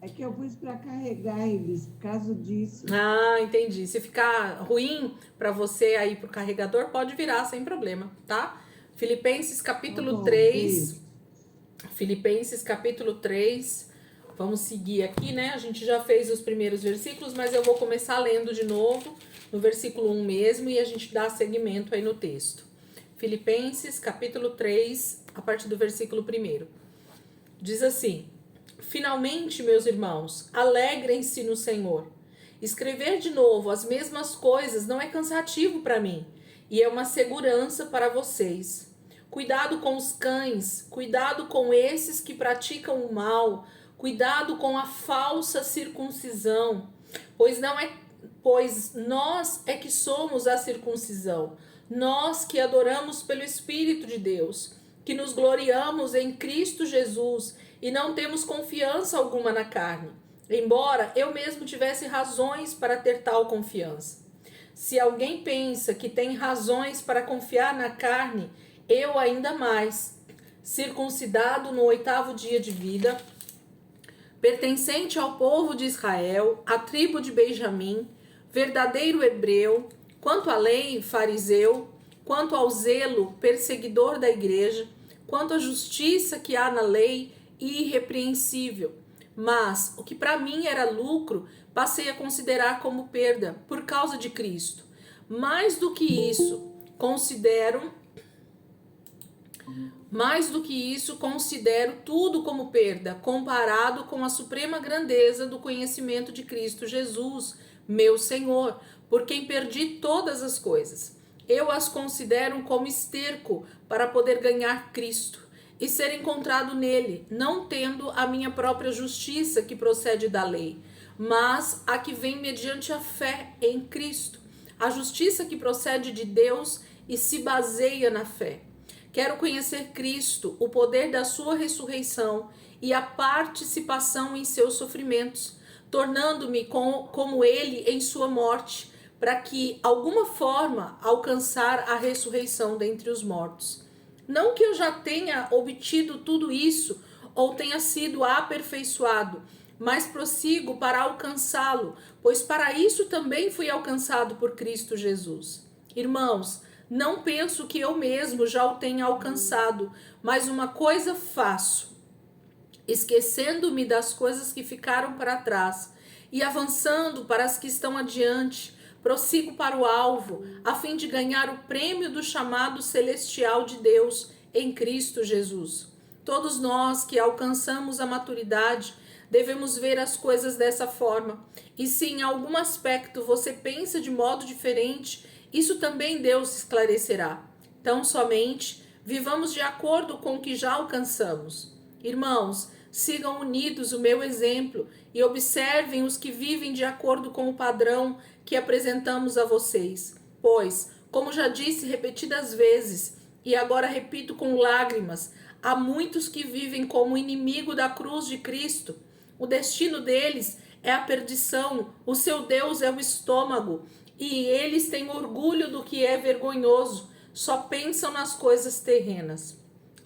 É que eu pus para carregar eles, por causa disso. Ah, entendi. Se ficar ruim para você aí pro carregador, pode virar sem problema, tá? Filipenses Tá capítulo bom, 3. beijo. Filipenses capítulo 3. Vamos seguir aqui, né? A gente já fez os primeiros versículos, mas eu vou começar lendo de novo, no versículo 1 mesmo, e a gente dá seguimento aí no texto. Filipenses capítulo 3, a partir do versículo 1. Diz assim: Finalmente, meus irmãos, alegrem-se no Senhor. Escrever de novo as mesmas coisas não é cansativo para mim e é uma segurança para vocês. Cuidado com os cães, cuidado com esses que praticam o mal, cuidado com a falsa circuncisão, pois não é pois nós é que somos a circuncisão, nós que adoramos pelo Espírito de Deus, que nos gloriamos em Cristo Jesus e não temos confiança alguma na carne, embora eu mesmo tivesse razões para ter tal confiança. Se alguém pensa que tem razões para confiar na carne, eu ainda mais, circuncidado no 8º dia de vida, pertencente ao povo de Israel, à tribo de Benjamim, verdadeiro hebreu, quanto à lei, fariseu, quanto ao zelo, perseguidor da igreja, quanto à justiça que há na lei, irrepreensível. Mas o que para mim era lucro, passei a considerar como perda por causa de Cristo. Mais do que isso, considero tudo como perda, comparado com a suprema grandeza do conhecimento de Cristo Jesus, meu Senhor, por quem perdi todas as coisas. Eu as considero como esterco para poder ganhar Cristo e ser encontrado nele, não tendo a minha própria justiça que procede da lei, mas a que vem mediante a fé em Cristo, a justiça que procede de Deus e se baseia na fé. Quero conhecer Cristo, o poder da sua ressurreição e a participação em seus sofrimentos, tornando-me como ele em sua morte, para que, alguma forma, alcançar a ressurreição dentre os mortos. Não que eu já tenha obtido tudo isso ou tenha sido aperfeiçoado, mas prossigo para alcançá-lo, pois para isso também fui alcançado por Cristo Jesus. Irmãos, não penso que eu mesmo já o tenha alcançado, mas uma coisa faço, esquecendo-me das coisas que ficaram para trás e avançando para as que estão adiante, prossigo para o alvo, a fim de ganhar o prêmio do chamado celestial de Deus em Cristo Jesus. Todos nós que alcançamos a maturidade devemos ver as coisas dessa forma. E se em algum aspecto você pensa de modo diferente, isso também Deus esclarecerá. Tão somente vivamos de acordo com o que já alcançamos. Irmãos, sigam unidos o meu exemplo e observem os que vivem de acordo com o padrão que apresentamos a vocês. Pois, como já disse repetidas vezes, e agora repito com lágrimas, há muitos que vivem como inimigo da cruz de Cristo. O destino deles é a perdição, o seu Deus é o estômago, e eles têm orgulho do que é vergonhoso, só pensam nas coisas terrenas.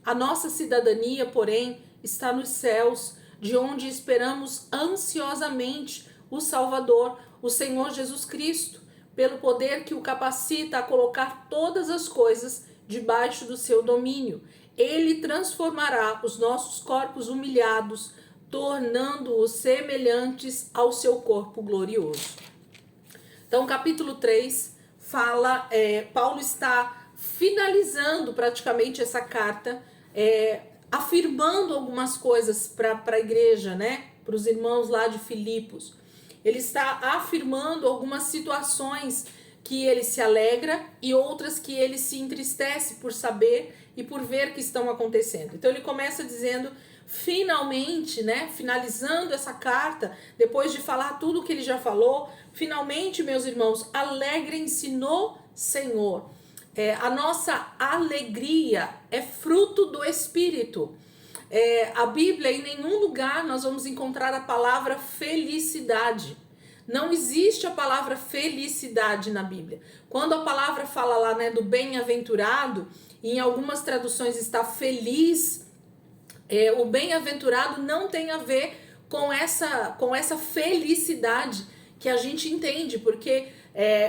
A nossa cidadania, porém, está nos céus, de onde esperamos ansiosamente o Salvador, o Senhor Jesus Cristo, pelo poder que o capacita a colocar todas as coisas debaixo do seu domínio. Ele transformará os nossos corpos humilhados, tornando-os semelhantes ao seu corpo glorioso. Então, capítulo 3 fala, Paulo está finalizando praticamente essa carta, afirmando algumas coisas para a igreja, né? Para os irmãos lá de Filipos. Ele está afirmando algumas situações que ele se alegra e outras que ele se entristece por saber e por ver que estão acontecendo. Então ele começa dizendo, finalmente, né, finalizando essa carta, depois de falar tudo o que ele já falou, finalmente, meus irmãos, alegrem-se no Senhor. A nossa alegria é fruto do Espírito. A Bíblia, em nenhum lugar nós vamos encontrar a palavra felicidade. Não existe a palavra felicidade na Bíblia. Quando a palavra fala lá, né, do bem-aventurado, em algumas traduções está feliz, o bem-aventurado não tem a ver com essa felicidade que a gente entende, porque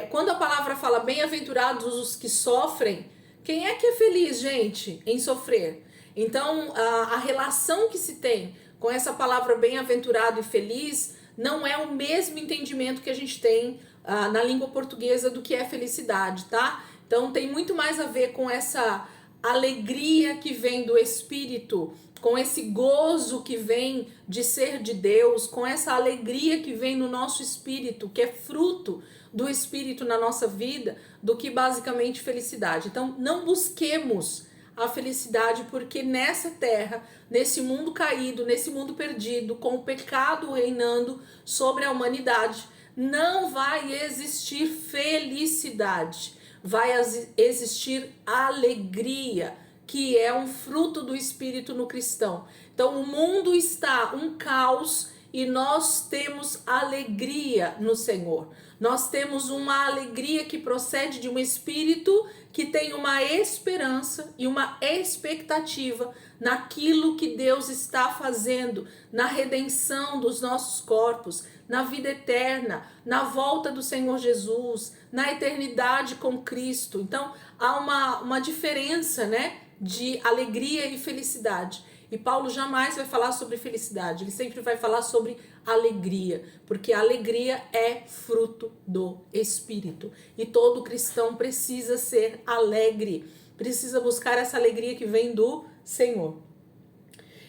quando a palavra fala bem-aventurados os que sofrem, quem é que é feliz, gente, em sofrer? Então, a relação que se tem com essa palavra bem-aventurado e feliz não é o mesmo entendimento que a gente tem na língua portuguesa do que é felicidade, tá? Então, tem muito mais a ver com essa alegria que vem do Espírito, com esse gozo que vem de ser de Deus, com essa alegria que vem no nosso espírito, que é fruto do Espírito na nossa vida, do que basicamente felicidade. Então, não busquemos a felicidade, porque nessa terra, nesse mundo caído, nesse mundo perdido, com o pecado reinando sobre a humanidade, não vai existir felicidade, vai existir alegria, que é um fruto do Espírito no cristão. Então o mundo está um caos e nós temos alegria no Senhor. Nós temos uma alegria que procede de um Espírito que tem uma esperança e uma expectativa naquilo que Deus está fazendo, na redenção dos nossos corpos, na vida eterna, na volta do Senhor Jesus, na eternidade com Cristo. Então há uma diferença, né, de alegria e felicidade. E Paulo jamais vai falar sobre felicidade, ele sempre vai falar sobre alegria, porque a alegria é fruto do Espírito. E todo cristão precisa ser alegre, precisa buscar essa alegria que vem do Senhor.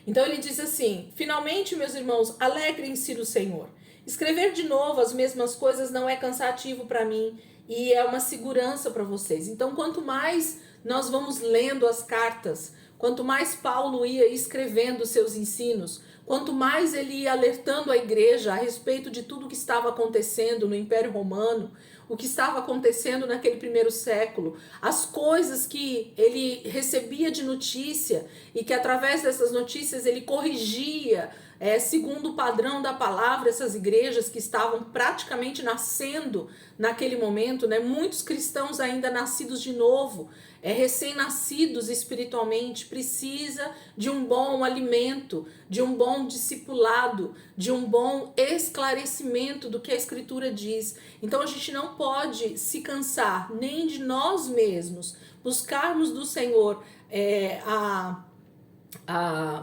Então ele diz assim: finalmente, meus irmãos, alegrem-se no Senhor. Escrever de novo as mesmas coisas não é cansativo para mim e é uma segurança para vocês. Então, quanto mais nós vamos lendo as cartas, quanto mais Paulo ia escrevendo seus ensinos, quanto mais ele ia alertando a igreja a respeito de tudo que estava acontecendo no Império Romano, o que estava acontecendo naquele primeiro século, as coisas que ele recebia de notícia e que através dessas notícias ele corrigia, segundo o padrão da palavra, essas igrejas que estavam praticamente nascendo naquele momento, né? Muitos cristãos ainda nascidos de novo, recém-nascidos espiritualmente, precisa de um bom alimento, de um bom discipulado, de um bom esclarecimento do que a Escritura diz. Então a gente não pode se cansar nem de nós mesmos, buscarmos do Senhor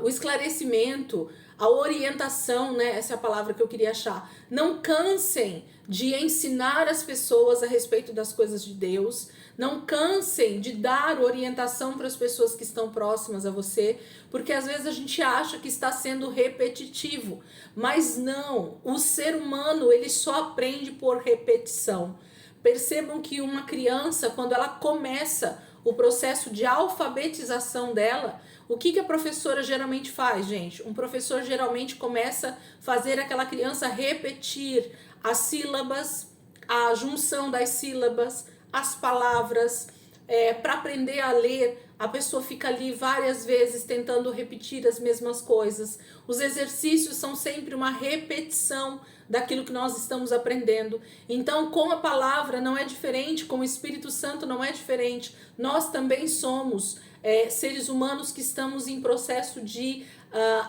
o esclarecimento, a orientação, né? Essa é a palavra que eu queria achar. Não cansem de ensinar as pessoas a respeito das coisas de Deus. Não cansem de dar orientação para as pessoas que estão próximas a você, porque às vezes a gente acha que está sendo repetitivo, mas não. O ser humano, ele só aprende por repetição. Percebam que uma criança, quando ela começa o processo de alfabetização dela, o que a professora geralmente faz, gente? Um professor geralmente começa a fazer aquela criança repetir as sílabas, a junção das sílabas, as palavras, para aprender a ler. A pessoa fica ali várias vezes tentando repetir as mesmas coisas. Os exercícios são sempre uma repetição daquilo que nós estamos aprendendo. Então, com a palavra não é diferente, com o Espírito Santo não é diferente. Nós também somos seres humanos que estamos em processo de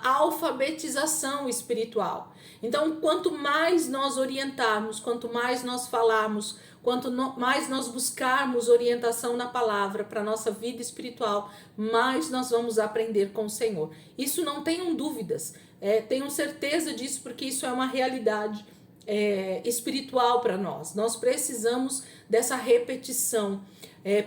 alfabetização espiritual. Então, quanto mais nós orientarmos, quanto mais nós falarmos, quanto mais nós buscarmos orientação na palavra para a nossa vida espiritual, mais nós vamos aprender com o Senhor. Isso não tenham dúvidas, tenham certeza disso, porque isso é uma realidade espiritual para nós. Nós precisamos dessa repetição.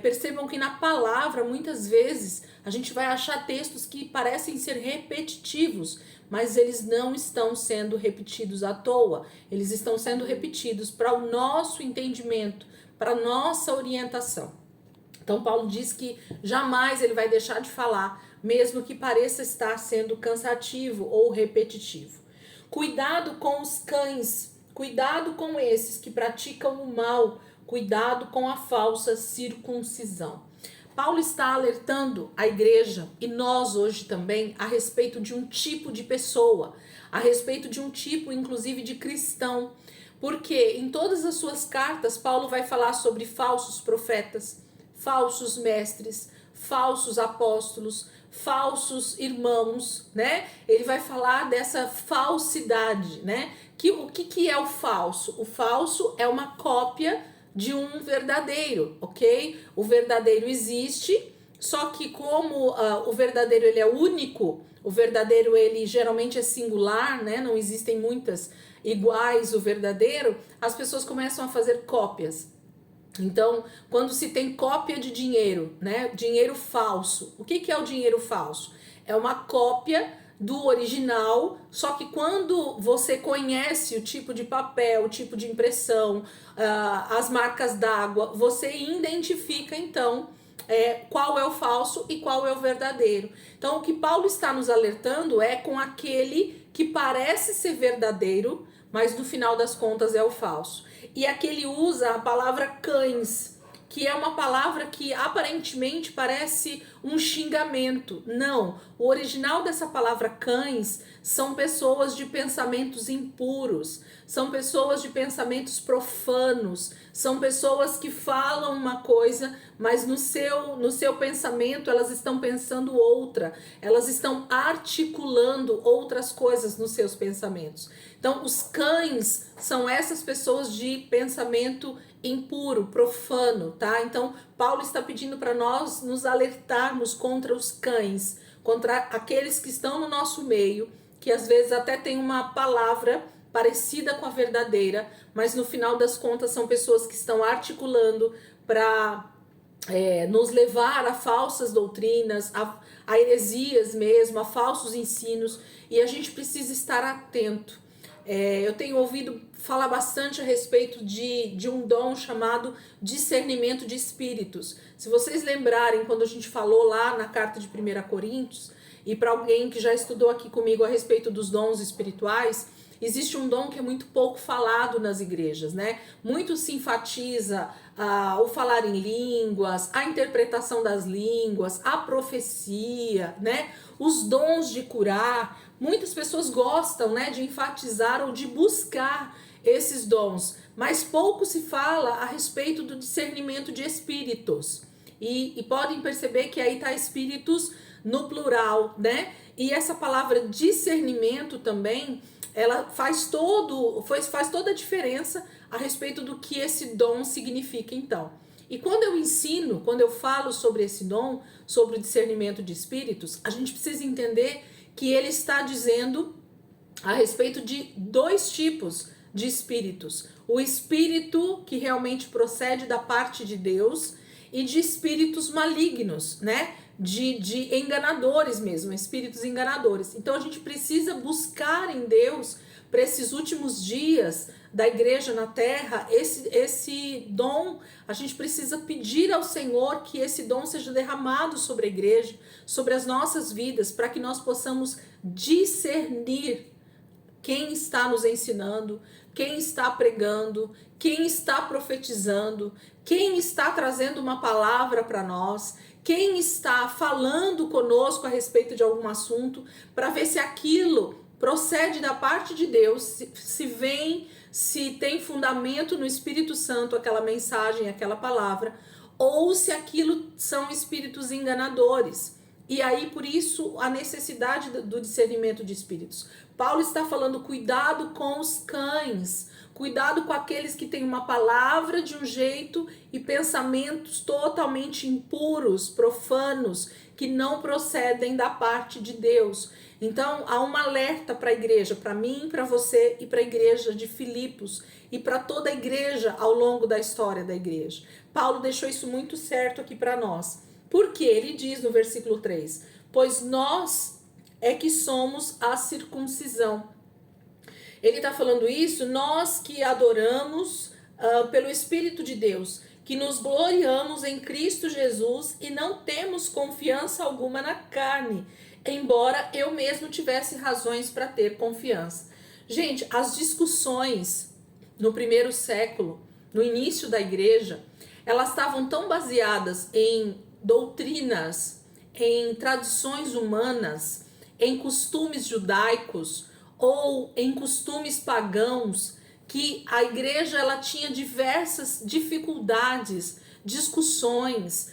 Percebam que na palavra, muitas vezes, a gente vai achar textos que parecem ser repetitivos, mas eles não estão sendo repetidos à toa. Eles estão sendo repetidos para o nosso entendimento, para a nossa orientação. Então Paulo diz que jamais ele vai deixar de falar, mesmo que pareça estar sendo cansativo ou repetitivo. Cuidado com os cães, cuidado com esses que praticam o mal, cuidado com a falsa circuncisão. Paulo está alertando a igreja e nós hoje também a respeito de um tipo de pessoa, a respeito de um tipo, inclusive, de cristão, porque em todas as suas cartas Paulo vai falar sobre falsos profetas, falsos mestres, falsos apóstolos, falsos irmãos, né? Ele vai falar dessa falsidade, né? O que é o falso? O falso é uma cópia de um verdadeiro, ok? O verdadeiro existe, só que como o verdadeiro ele é único, o verdadeiro ele geralmente é singular, né? Não existem muitas iguais o verdadeiro, as pessoas começam a fazer cópias. Então, quando se tem cópia de dinheiro, né? Dinheiro falso. O que é o dinheiro falso? É uma cópia do original, só que quando você conhece o tipo de papel, o tipo de impressão, as marcas d'água, você identifica então qual é o falso e qual é o verdadeiro. Então, o que Paulo está nos alertando é com aquele que parece ser verdadeiro, mas no final das contas é o falso. E aqui ele usa a palavra cães, que é uma palavra que aparentemente parece um xingamento. Não, o original dessa palavra cães são pessoas de pensamentos impuros, são pessoas de pensamentos profanos, são pessoas que falam uma coisa, mas no seu pensamento elas estão pensando outra, elas estão articulando outras coisas nos seus pensamentos. Então, os cães são essas pessoas de pensamento impuro, profano, tá? Então, Paulo está pedindo para nós nos alertarmos contra os cães, contra aqueles que estão no nosso meio, que às vezes até tem uma palavra parecida com a verdadeira, mas no final das contas são pessoas que estão articulando para nos levar a falsas doutrinas, a heresias mesmo, a falsos ensinos, e a gente precisa estar atento. Eu tenho ouvido falar bastante a respeito de um dom chamado discernimento de espíritos. Se vocês lembrarem, quando a gente falou lá na carta de 1 Coríntios, e para alguém que já estudou aqui comigo a respeito dos dons espirituais, existe um dom que é muito pouco falado nas igrejas, né? Muito se enfatiza o falar em línguas, a interpretação das línguas, a profecia, né? Os dons de curar. Muitas pessoas gostam, né, de enfatizar ou de buscar esses dons, mas pouco se fala a respeito do discernimento de espíritos. E podem perceber que aí está espíritos no plural, né? E essa palavra discernimento também, ela faz toda a diferença a respeito do que esse dom significa então. E quando eu ensino, quando eu falo sobre esse dom, sobre o discernimento de espíritos, a gente precisa entender que ele está dizendo a respeito de dois tipos de espíritos. O espírito que realmente procede da parte de Deus e de espíritos malignos, né? De enganadores mesmo, espíritos enganadores. Então a gente precisa buscar em Deus para esses últimos dias da igreja na terra, esse dom, a gente precisa pedir ao Senhor que esse dom seja derramado sobre a igreja, sobre as nossas vidas, para que nós possamos discernir quem está nos ensinando, quem está pregando, quem está profetizando, quem está trazendo uma palavra para nós, quem está falando conosco a respeito de algum assunto, para ver se aquilo procede da parte de Deus, se tem fundamento no Espírito Santo aquela mensagem, aquela palavra, ou se aquilo são espíritos enganadores. E aí, por isso, a necessidade do discernimento de espíritos. Paulo está falando, cuidado com os cães, cuidado com aqueles que têm uma palavra de um jeito e pensamentos totalmente impuros, profanos, que não procedem da parte de Deus. Então, há um alerta para a igreja, para mim, para você e para a igreja de Filipos e para toda a igreja ao longo da história da igreja. Paulo deixou isso muito certo aqui para nós. Porque ele diz no versículo 3, pois nós é que somos a circuncisão. Ele está falando isso, nós que adoramos pelo Espírito de Deus, que nos gloriamos em Cristo Jesus e não temos confiança alguma na carne, embora eu mesmo tivesse razões para ter confiança. Gente, as discussões no primeiro século, no início da igreja, elas estavam tão baseadas em doutrinas, em tradições humanas, em costumes judaicos ou em costumes pagãos, que a igreja ela tinha diversas dificuldades, discussões,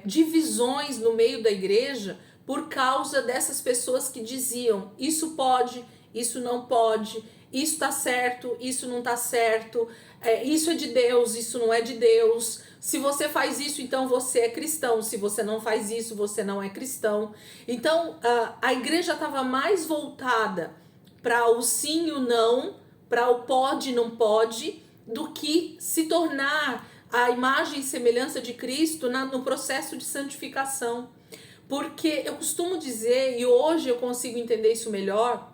divisões no meio da igreja, por causa dessas pessoas que diziam: isso pode, isso não pode, isso tá certo, isso não tá certo, isso é de Deus, isso não é de Deus. Se você faz isso, então você é cristão. Se você não faz isso, você não é cristão. Então, a igreja estava mais voltada para o sim e o não, para o pode e não pode, do que se tornar a imagem e semelhança de Cristo no processo de santificação. Porque eu costumo dizer, e hoje eu consigo entender isso melhor,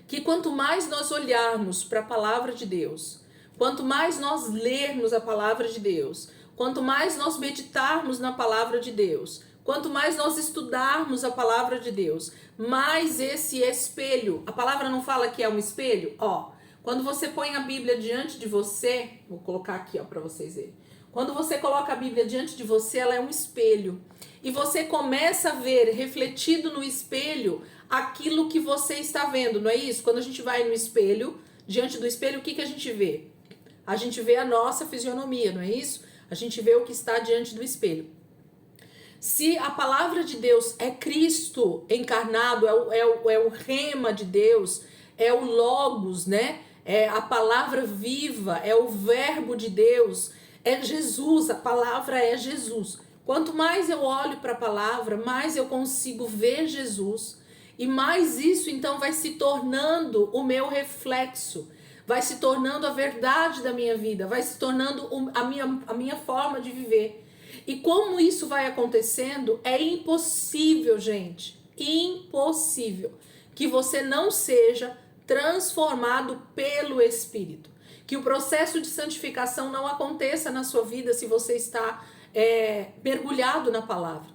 que quanto mais nós olharmos para a palavra de Deus, quanto mais nós lermos a palavra de Deus, quanto mais nós meditarmos na palavra de Deus, quanto mais nós estudarmos a palavra de Deus, mais esse espelho, a palavra não fala que é um espelho? Ó, quando você põe a Bíblia diante de você, vou colocar aqui ó para vocês verem. Quando você coloca a Bíblia diante de você, ela é um espelho. E você começa a ver refletido no espelho aquilo que você está vendo, não é isso? Quando a gente vai no espelho, diante do espelho, o que a gente vê? A gente vê a nossa fisionomia, não é isso? A gente vê o que está diante do espelho. Se a palavra de Deus é Cristo encarnado, é o rema de Deus, é o logos, né? É a palavra viva, é o verbo de Deus, é Jesus, a palavra é Jesus. Quanto mais eu olho para a palavra, mais eu consigo ver Jesus, e mais isso então vai se tornando o meu reflexo, vai se tornando a verdade da minha vida, vai se tornando a minha forma de viver. E como isso vai acontecendo, é impossível, gente, impossível que você não seja transformado pelo Espírito. Que o processo de santificação não aconteça na sua vida se você está mergulhado na palavra.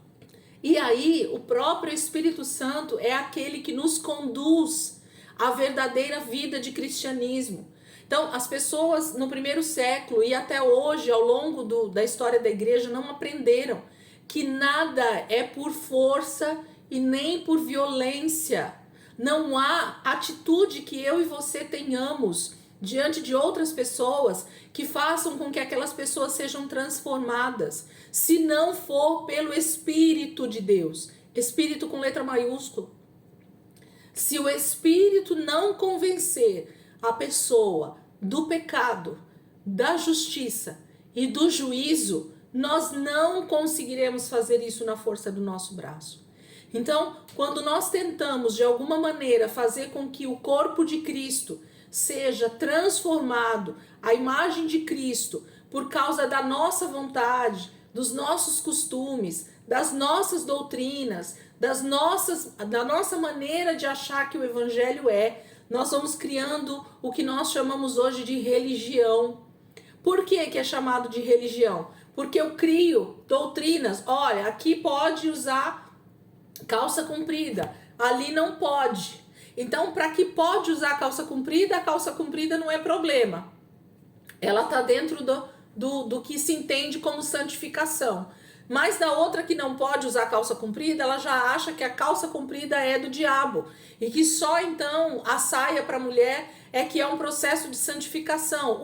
E aí, o próprio Espírito Santo é aquele que nos conduz à verdadeira vida de cristianismo. Então, as pessoas no primeiro século e até hoje, ao longo da história da igreja, não aprenderam que nada é por força e nem por violência. Não há atitude que eu e você tenhamos diante de outras pessoas que façam com que aquelas pessoas sejam transformadas, se não for pelo Espírito de Deus. Espírito com letra maiúscula. Se o Espírito não convencer a pessoa do pecado, da justiça e do juízo, nós não conseguiremos fazer isso na força do nosso braço. Então, quando nós tentamos de alguma maneira fazer com que o corpo de Cristo seja transformado à imagem de Cristo por causa da nossa vontade, dos nossos costumes, das nossas doutrinas, da nossa maneira de achar que o evangelho nós vamos criando o que nós chamamos hoje de religião. Por que é chamado de religião? Porque eu crio doutrinas. Olha, aqui pode usar calça comprida, ali não pode. Então, para que pode usar calça comprida, a calça comprida não é problema. Ela está dentro do que se entende como santificação. Mas da outra que não pode usar calça comprida, ela já acha que a calça comprida é do diabo. E que só então a saia para a mulher é que é um processo de santificação.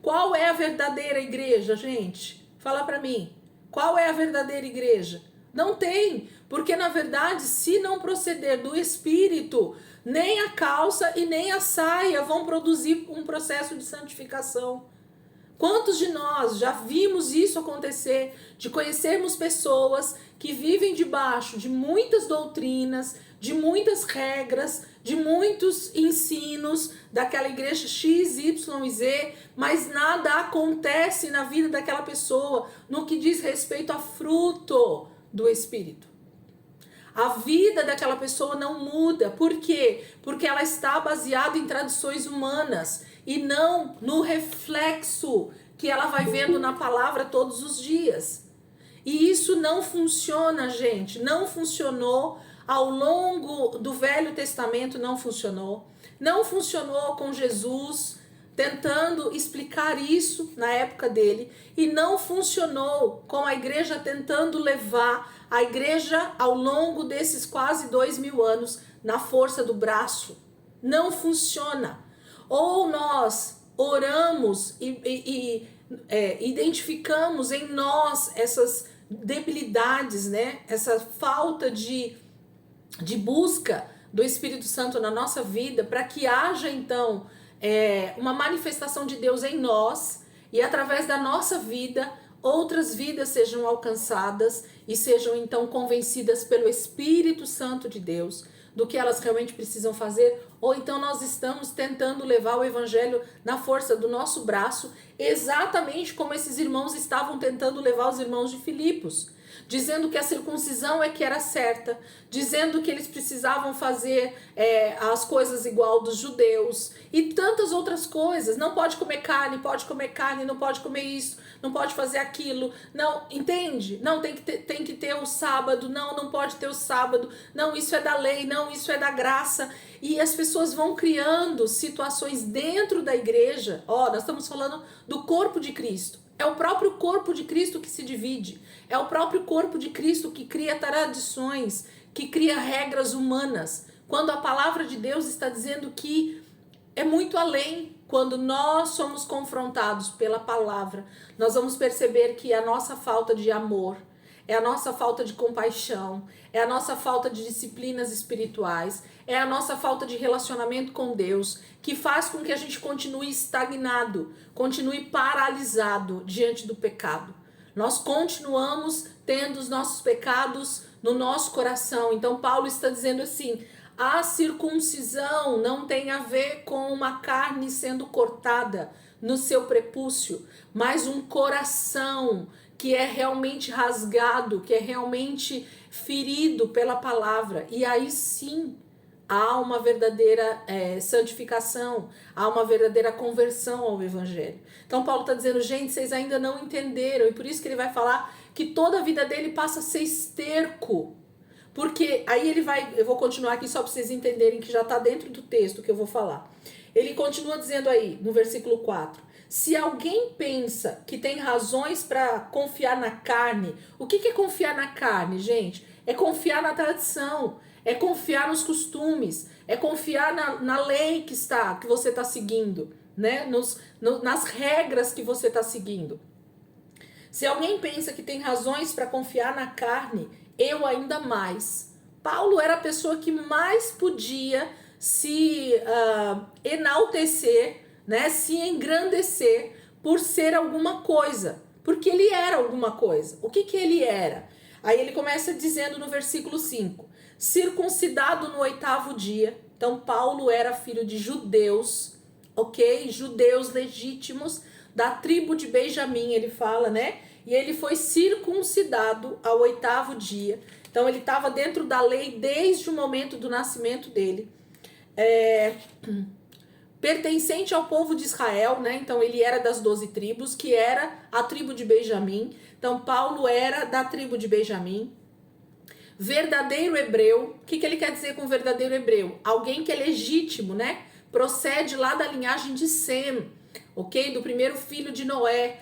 Qual é a verdadeira igreja, gente? Fala para mim. Qual é a verdadeira igreja? Não tem. Porque na verdade, se não proceder do Espírito, nem a calça e nem a saia vão produzir um processo de santificação. Quantos de nós já vimos isso acontecer, de conhecermos pessoas que vivem debaixo de muitas doutrinas, de muitas regras, de muitos ensinos daquela igreja X, Y e Z, mas nada acontece na vida daquela pessoa no que diz respeito a fruto do Espírito. A vida daquela pessoa não muda. Por quê? Porque ela está baseada em tradições humanas e não no reflexo que ela vai vendo na palavra todos os dias. E isso não funciona, gente. Não funcionou ao longo do Velho Testamento, não funcionou. Não funcionou com Jesus tentando explicar isso na época dele. E não funcionou com a igreja tentando levar a igreja ao longo desses quase 2000 anos na força do braço. Não funciona. Ou nós oramos e identificamos em nós essas debilidades, né? Essa falta de busca do Espírito Santo na nossa vida, para que haja então uma manifestação de Deus em nós e através da nossa vida outras vidas sejam alcançadas e sejam então convencidas pelo Espírito Santo de Deus do que elas realmente precisam fazer, ou então nós estamos tentando levar o evangelho na força do nosso braço, exatamente como esses irmãos estavam tentando levar os irmãos de Filipos, dizendo que a circuncisão é que era certa, dizendo que eles precisavam fazer as coisas igual dos judeus e tantas outras coisas. Não pode comer carne, não pode comer isso, não pode fazer aquilo. Não, entende? Não, tem que ter o sábado, não pode ter o sábado. Não, isso é da lei, não, isso é da graça. E as pessoas vão criando situações dentro da igreja. Nós estamos falando do corpo de Cristo. É o próprio corpo de Cristo que se divide. É o próprio corpo de Cristo que cria tradições, que cria regras humanas. Quando a palavra de Deus está dizendo que é muito além. Quando nós somos confrontados pela palavra, nós vamos perceber que a nossa falta de amor, é a nossa falta de compaixão, é a nossa falta de disciplinas espirituais, é a nossa falta de relacionamento com Deus, que faz com que a gente continue estagnado, continue paralisado diante do pecado. Nós continuamos tendo os nossos pecados no nosso coração. Então Paulo está dizendo assim: a circuncisão não tem a ver com uma carne sendo cortada no seu prepúcio, mas um coração que é realmente rasgado, que é realmente ferido pela palavra. E aí sim há uma verdadeira santificação, há uma verdadeira conversão ao evangelho. Então Paulo está dizendo, gente, vocês ainda não entenderam, e por isso que ele vai falar que toda a vida dele passa a ser esterco. Porque aí ele vai, eu vou continuar aqui só para vocês entenderem que já está dentro do texto que eu vou falar. Ele continua dizendo aí, no versículo 4, se alguém pensa que tem razões para confiar na carne, o que é confiar na carne, gente? É confiar na tradição, é confiar nos costumes, é confiar na lei que você está seguindo, né? Nas regras que você está seguindo. Se alguém pensa que tem razões para confiar na carne, eu ainda mais. Paulo era a pessoa que mais podia se enaltecer, né, se engrandecer por ser alguma coisa, porque ele era alguma coisa. O que ele era? Aí ele começa dizendo no versículo 5, circuncidado no 8º dia. Então Paulo era filho de judeus, ok? Judeus legítimos da tribo de Benjamim, ele fala, né? E ele foi circuncidado ao 8º dia. Então ele estava dentro da lei desde o momento do nascimento dele. Pertencente ao povo de Israel, né? Então ele era das 12 tribos, que era a tribo de Benjamim. Então Paulo era da tribo de Benjamim. Verdadeiro hebreu. O que ele quer dizer com verdadeiro hebreu? Alguém que é legítimo, né? Procede lá da linhagem de Sem, ok? Do primeiro filho de Noé.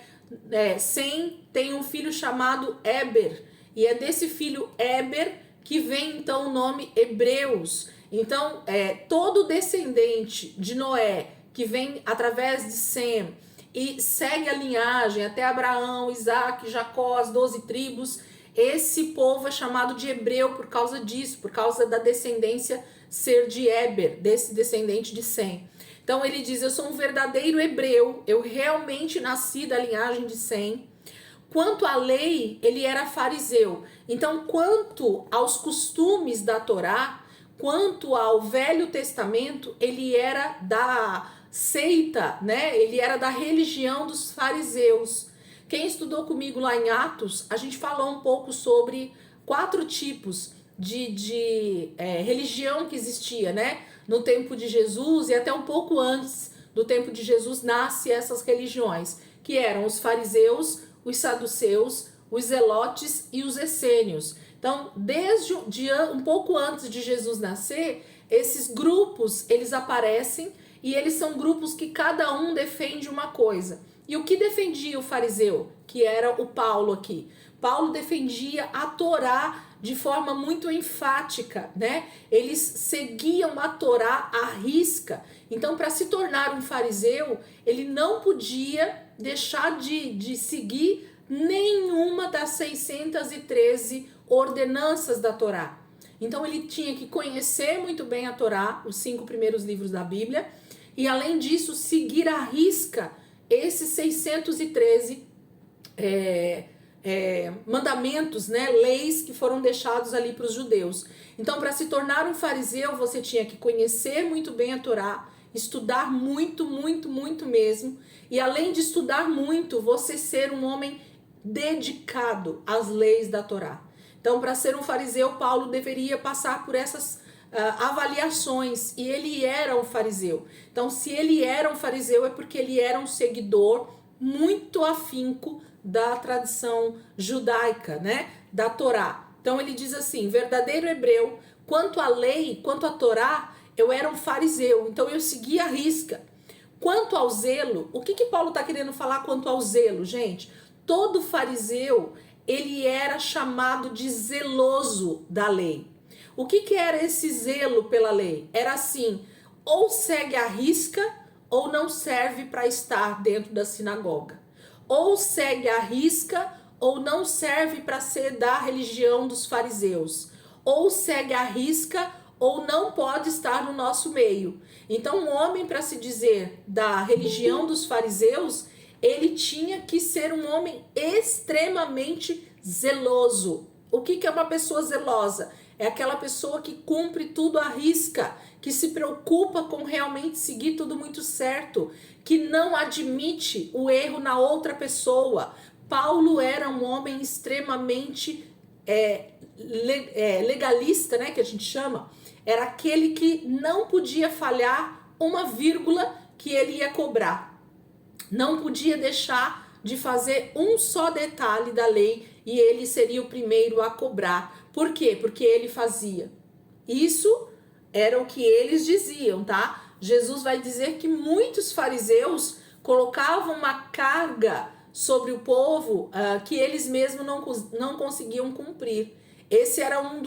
Sem tem um filho chamado Éber. E é desse filho Éber que vem então o nome Hebreus. Então, todo descendente de Noé que vem através de Sem e segue a linhagem até Abraão, Isaac, Jacó, as 12 tribos, esse povo é chamado de hebreu por causa disso, por causa da descendência ser de Éber, desse descendente de Sem. Então ele diz, eu sou um verdadeiro hebreu, eu realmente nasci da linhagem de Sem. Quanto à lei, ele era fariseu. Então, quanto aos costumes da Torá, quanto ao Velho Testamento, ele era da seita, né? Ele era da religião dos fariseus. Quem estudou comigo lá em Atos, a gente falou um pouco sobre 4 tipos de religião que existia, né? No tempo de Jesus e até um pouco antes do tempo de Jesus nasce essas religiões, que eram os fariseus, os saduceus, os zelotes e os essênios. Então, desde um pouco antes de Jesus nascer, esses grupos, eles aparecem e eles são grupos que cada um defende uma coisa. E o que defendia o fariseu, que era o Paulo aqui? Paulo defendia a Torá de forma muito enfática, né? Eles seguiam a Torá à risca. Então, para se tornar um fariseu, ele não podia deixar de seguir nenhuma das 613 ordenanças da Torá. Então ele tinha que conhecer muito bem a Torá, os 5 primeiros livros da Bíblia, e além disso seguir à risca esses 613 mandamentos, né, leis que foram deixados ali para os judeus. Então, para se tornar um fariseu, você tinha que conhecer muito bem a Torá, estudar muito, muito, muito mesmo, e além de estudar muito, você ser um homem dedicado às leis da Torá. Então, para ser um fariseu, Paulo deveria passar por essas avaliações, e ele era um fariseu. Então, se ele era um fariseu, é porque ele era um seguidor muito afinco da tradição judaica, né, da Torá. Então ele diz assim: verdadeiro hebreu, quanto à lei, quanto à Torá, eu era um fariseu, então eu seguia a risca. Quanto ao zelo, o que Paulo está querendo falar quanto ao zelo, gente? Todo fariseu, ele era chamado de zeloso da lei. O que era esse zelo pela lei? Era assim: ou segue a risca, ou não serve para estar dentro da sinagoga. Ou segue a risca, ou não serve para ser da religião dos fariseus. Ou segue a risca, ou não pode estar no nosso meio. Então, um homem, para se dizer da religião dos fariseus, ele tinha que ser um homem extremamente zeloso. O que é uma pessoa zelosa? É aquela pessoa que cumpre tudo à risca, que se preocupa com realmente seguir tudo muito certo, que não admite o erro na outra pessoa. Paulo era um homem extremamente legalista, né, que a gente chama. Era aquele que não podia falhar uma vírgula que ele ia cobrar. Não podia deixar de fazer um só detalhe da lei e ele seria o primeiro a cobrar. Por quê? Porque ele fazia. Isso era o que eles diziam, tá? Jesus vai dizer que muitos fariseus colocavam uma carga sobre o povo que eles mesmos não conseguiam cumprir. Esse era um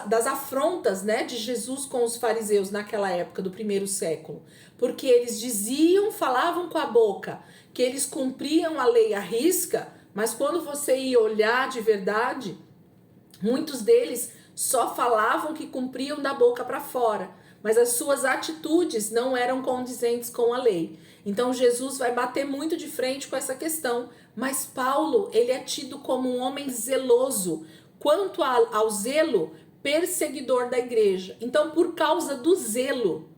das afrontas, né, de Jesus com os fariseus naquela época do primeiro século. Porque eles falavam com a boca que eles cumpriam a lei à risca, mas quando você ia olhar de verdade, muitos deles só falavam que cumpriam da boca para fora, mas as suas atitudes não eram condizentes com a lei. Então Jesus vai bater muito de frente com essa questão, mas Paulo, ele é tido como um homem zeloso. Quanto ao zelo, perseguidor da igreja. Então, por causa do zelo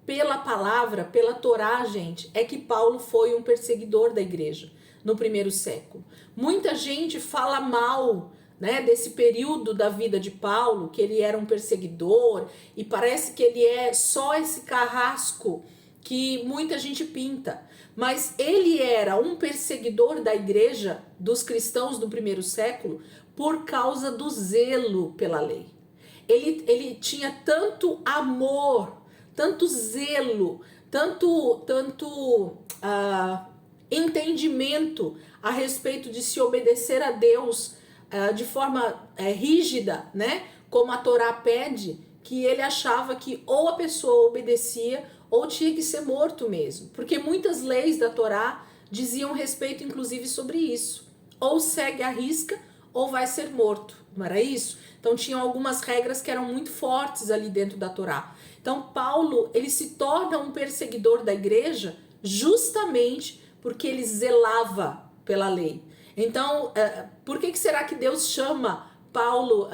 pela palavra, pela Torá, gente, é que Paulo foi um perseguidor da igreja no primeiro século. Muita gente fala mal, né, desse período da vida de Paulo, que ele era um perseguidor, e parece que ele é só esse carrasco que muita gente pinta. Mas ele era um perseguidor da igreja, dos cristãos do primeiro século, por causa do zelo pela lei. Ele tinha tanto amor, tanto zelo, tanto entendimento a respeito de se obedecer a Deus de forma rígida, né? Como a Torá pede, que ele achava que ou a pessoa obedecia ou tinha que ser morto mesmo. Porque muitas leis da Torá diziam respeito, inclusive, sobre isso. Ou segue a risca ou vai ser morto. Não era isso? Então tinham algumas regras que eram muito fortes ali dentro da Torá. Então Paulo, ele se torna um perseguidor da igreja justamente porque ele zelava pela lei. Então, por que será que Deus chama Paulo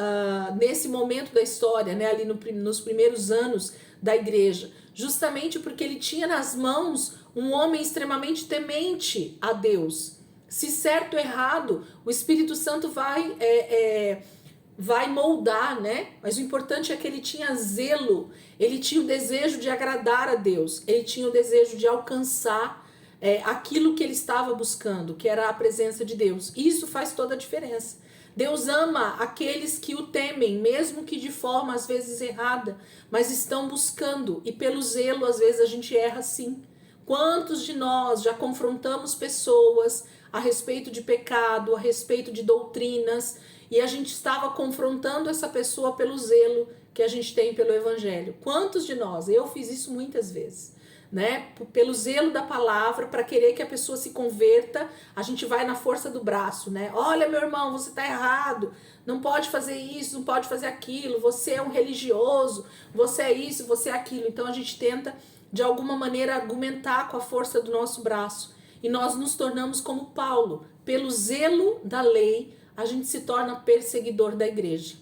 nesse momento da história, né, ali nos primeiros anos da igreja? Justamente porque ele tinha nas mãos um homem extremamente temente a Deus. Se certo ou errado, o Espírito Santo vai moldar, né? Mas o importante é que ele tinha zelo, ele tinha o desejo de agradar a Deus, ele tinha o desejo de alcançar aquilo que ele estava buscando, que era a presença de Deus. Isso faz toda a diferença. Deus ama aqueles que o temem, mesmo que de forma às vezes errada, mas estão buscando, e pelo zelo às vezes a gente erra sim. Quantos de nós já confrontamos pessoas a respeito de pecado, a respeito de doutrinas, e a gente estava confrontando essa pessoa pelo zelo, que a gente tem pelo evangelho. Quantos de nós, eu fiz isso muitas vezes, né? Pelo zelo da palavra, para querer que a pessoa se converta, a gente vai na força do braço, né? Olha, meu irmão, você tá errado, não pode fazer isso, não pode fazer aquilo, você é um religioso, você é isso, você é aquilo. Então a gente tenta, de alguma maneira, argumentar com a força do nosso braço. E nós nos tornamos como Paulo. Pelo zelo da lei, a gente se torna perseguidor da igreja.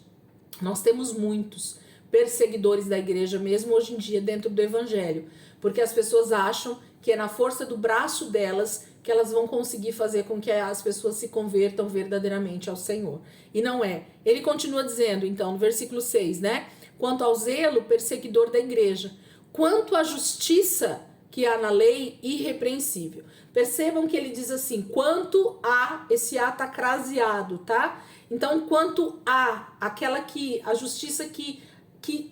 Nós temos muitos perseguidores da igreja, mesmo hoje em dia, dentro do evangelho. Porque as pessoas acham que é na força do braço delas que elas vão conseguir fazer com que as pessoas se convertam verdadeiramente ao Senhor. E não é. Ele continua dizendo, então, no versículo 6, né? Quanto ao zelo, perseguidor da igreja. Quanto à justiça que há na lei, irrepreensível. Percebam que ele diz assim, quanto a, esse a tá craseado, tá? Então, quanto a, aquela que, a justiça que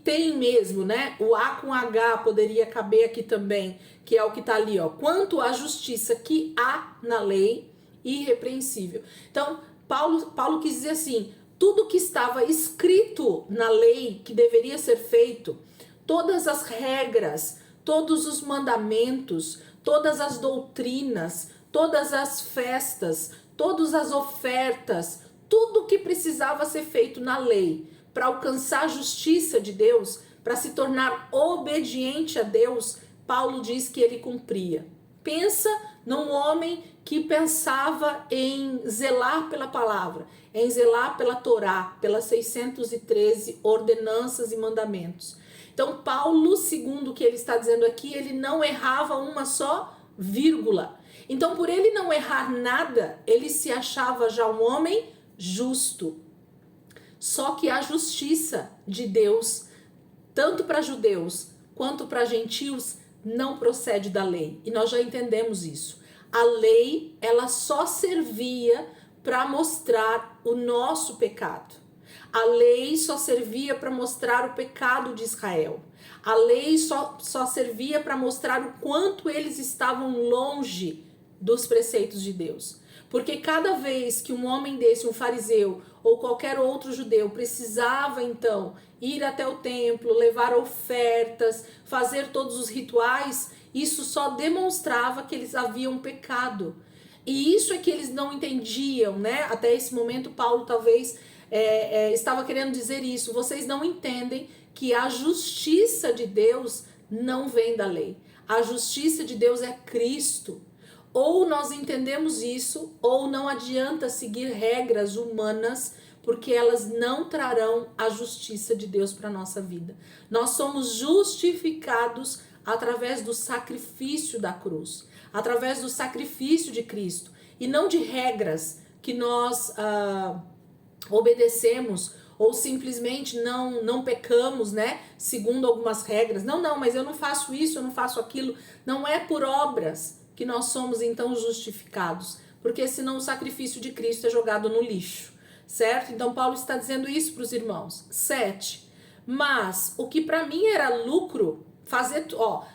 tem mesmo, né? O A com H poderia caber aqui também, que é o que tá ali, ó. Quanto à justiça que há na lei, irrepreensível. Então, Paulo quis dizer assim, tudo que estava escrito na lei que deveria ser feito, todas as regras, todos os mandamentos, todas as doutrinas, todas as festas, todas as ofertas, tudo que precisava ser feito na lei para alcançar a justiça de Deus, para se tornar obediente a Deus, Paulo diz que ele cumpria. Pensa num homem que pensava em zelar pela palavra, em zelar pela Torá, pelas 613 ordenanças e mandamentos. Então, Paulo, segundo o que ele está dizendo aqui, ele não errava uma só vírgula. Então, por ele não errar nada, ele se achava já um homem justo. Só que a justiça de Deus, tanto para judeus quanto para gentios, não procede da lei. E nós já entendemos isso. A lei, ela só servia para mostrar o nosso pecado. A lei só servia para mostrar o pecado de Israel. A lei só servia para mostrar o quanto eles estavam longe dos preceitos de Deus. Porque cada vez que um homem desse, um fariseu ou qualquer outro judeu, precisava então ir até o templo, levar ofertas, fazer todos os rituais, isso só demonstrava que eles haviam pecado. E isso é que eles não entendiam, né? Até esse momento, Paulo talvez estava querendo dizer isso. Vocês não entendem que a justiça de Deus não vem da lei. A justiça de Deus é Cristo. Ou nós entendemos isso, ou não adianta seguir regras humanas, porque elas não trarão a justiça de Deus para a nossa vida. Nós somos justificados através do sacrifício da cruz, através do sacrifício de Cristo, e não de regras que nós obedecemos, ou simplesmente não pecamos, né? Segundo algumas regras. Não, mas eu não faço isso, eu não faço aquilo. Não é por obras que nós somos então justificados, porque senão o sacrifício de Cristo é jogado no lixo, certo? Então Paulo está dizendo isso para os irmãos. 7. Mas o que para mim era lucro,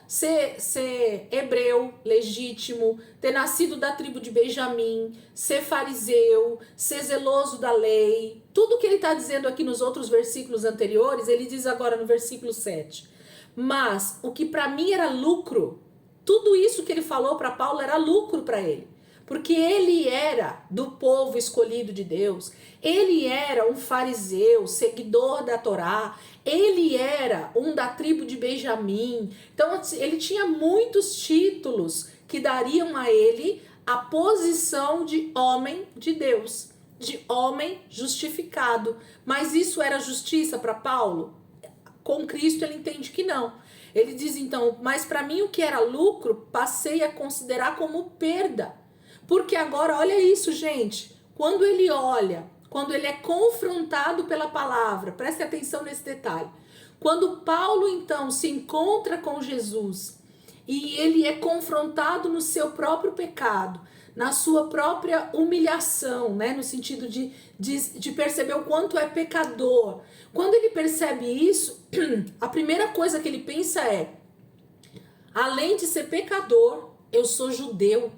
ser hebreu legítimo, ter nascido da tribo de Benjamim, ser fariseu, ser zeloso da lei, tudo que ele está dizendo aqui nos outros versículos anteriores, ele diz agora no versículo 7. Mas o que para mim era lucro, tudo isso que ele falou para Paulo era lucro para ele. Porque ele era do povo escolhido de Deus, ele era um fariseu, seguidor da Torá, ele era um da tribo de Benjamim. Então ele tinha muitos títulos que dariam a ele a posição de homem de Deus, de homem justificado. Mas isso era justiça para Paulo? Com Cristo ele entende que não. Ele diz então, mas para mim o que era lucro, passei a considerar como perda. Porque agora, olha isso, gente, quando ele olha, quando ele é confrontado pela palavra, preste atenção nesse detalhe. Quando Paulo então se encontra com Jesus e ele é confrontado no seu próprio pecado, na sua própria humilhação, né? No sentido de perceber o quanto é pecador. Quando ele percebe isso, a primeira coisa que ele pensa é, além de ser pecador, eu sou judeu.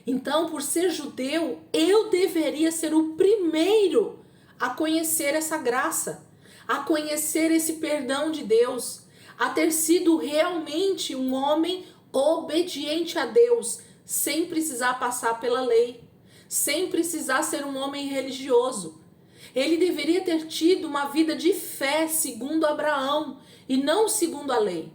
Então, por ser judeu, eu deveria ser o primeiro a conhecer essa graça. a conhecer esse perdão de Deus, a ter sido realmente um homem obediente a Deus, sem precisar passar pela lei, sem precisar ser um homem religioso. Ele deveria ter tido uma vida de fé segundo Abraão e não segundo a lei.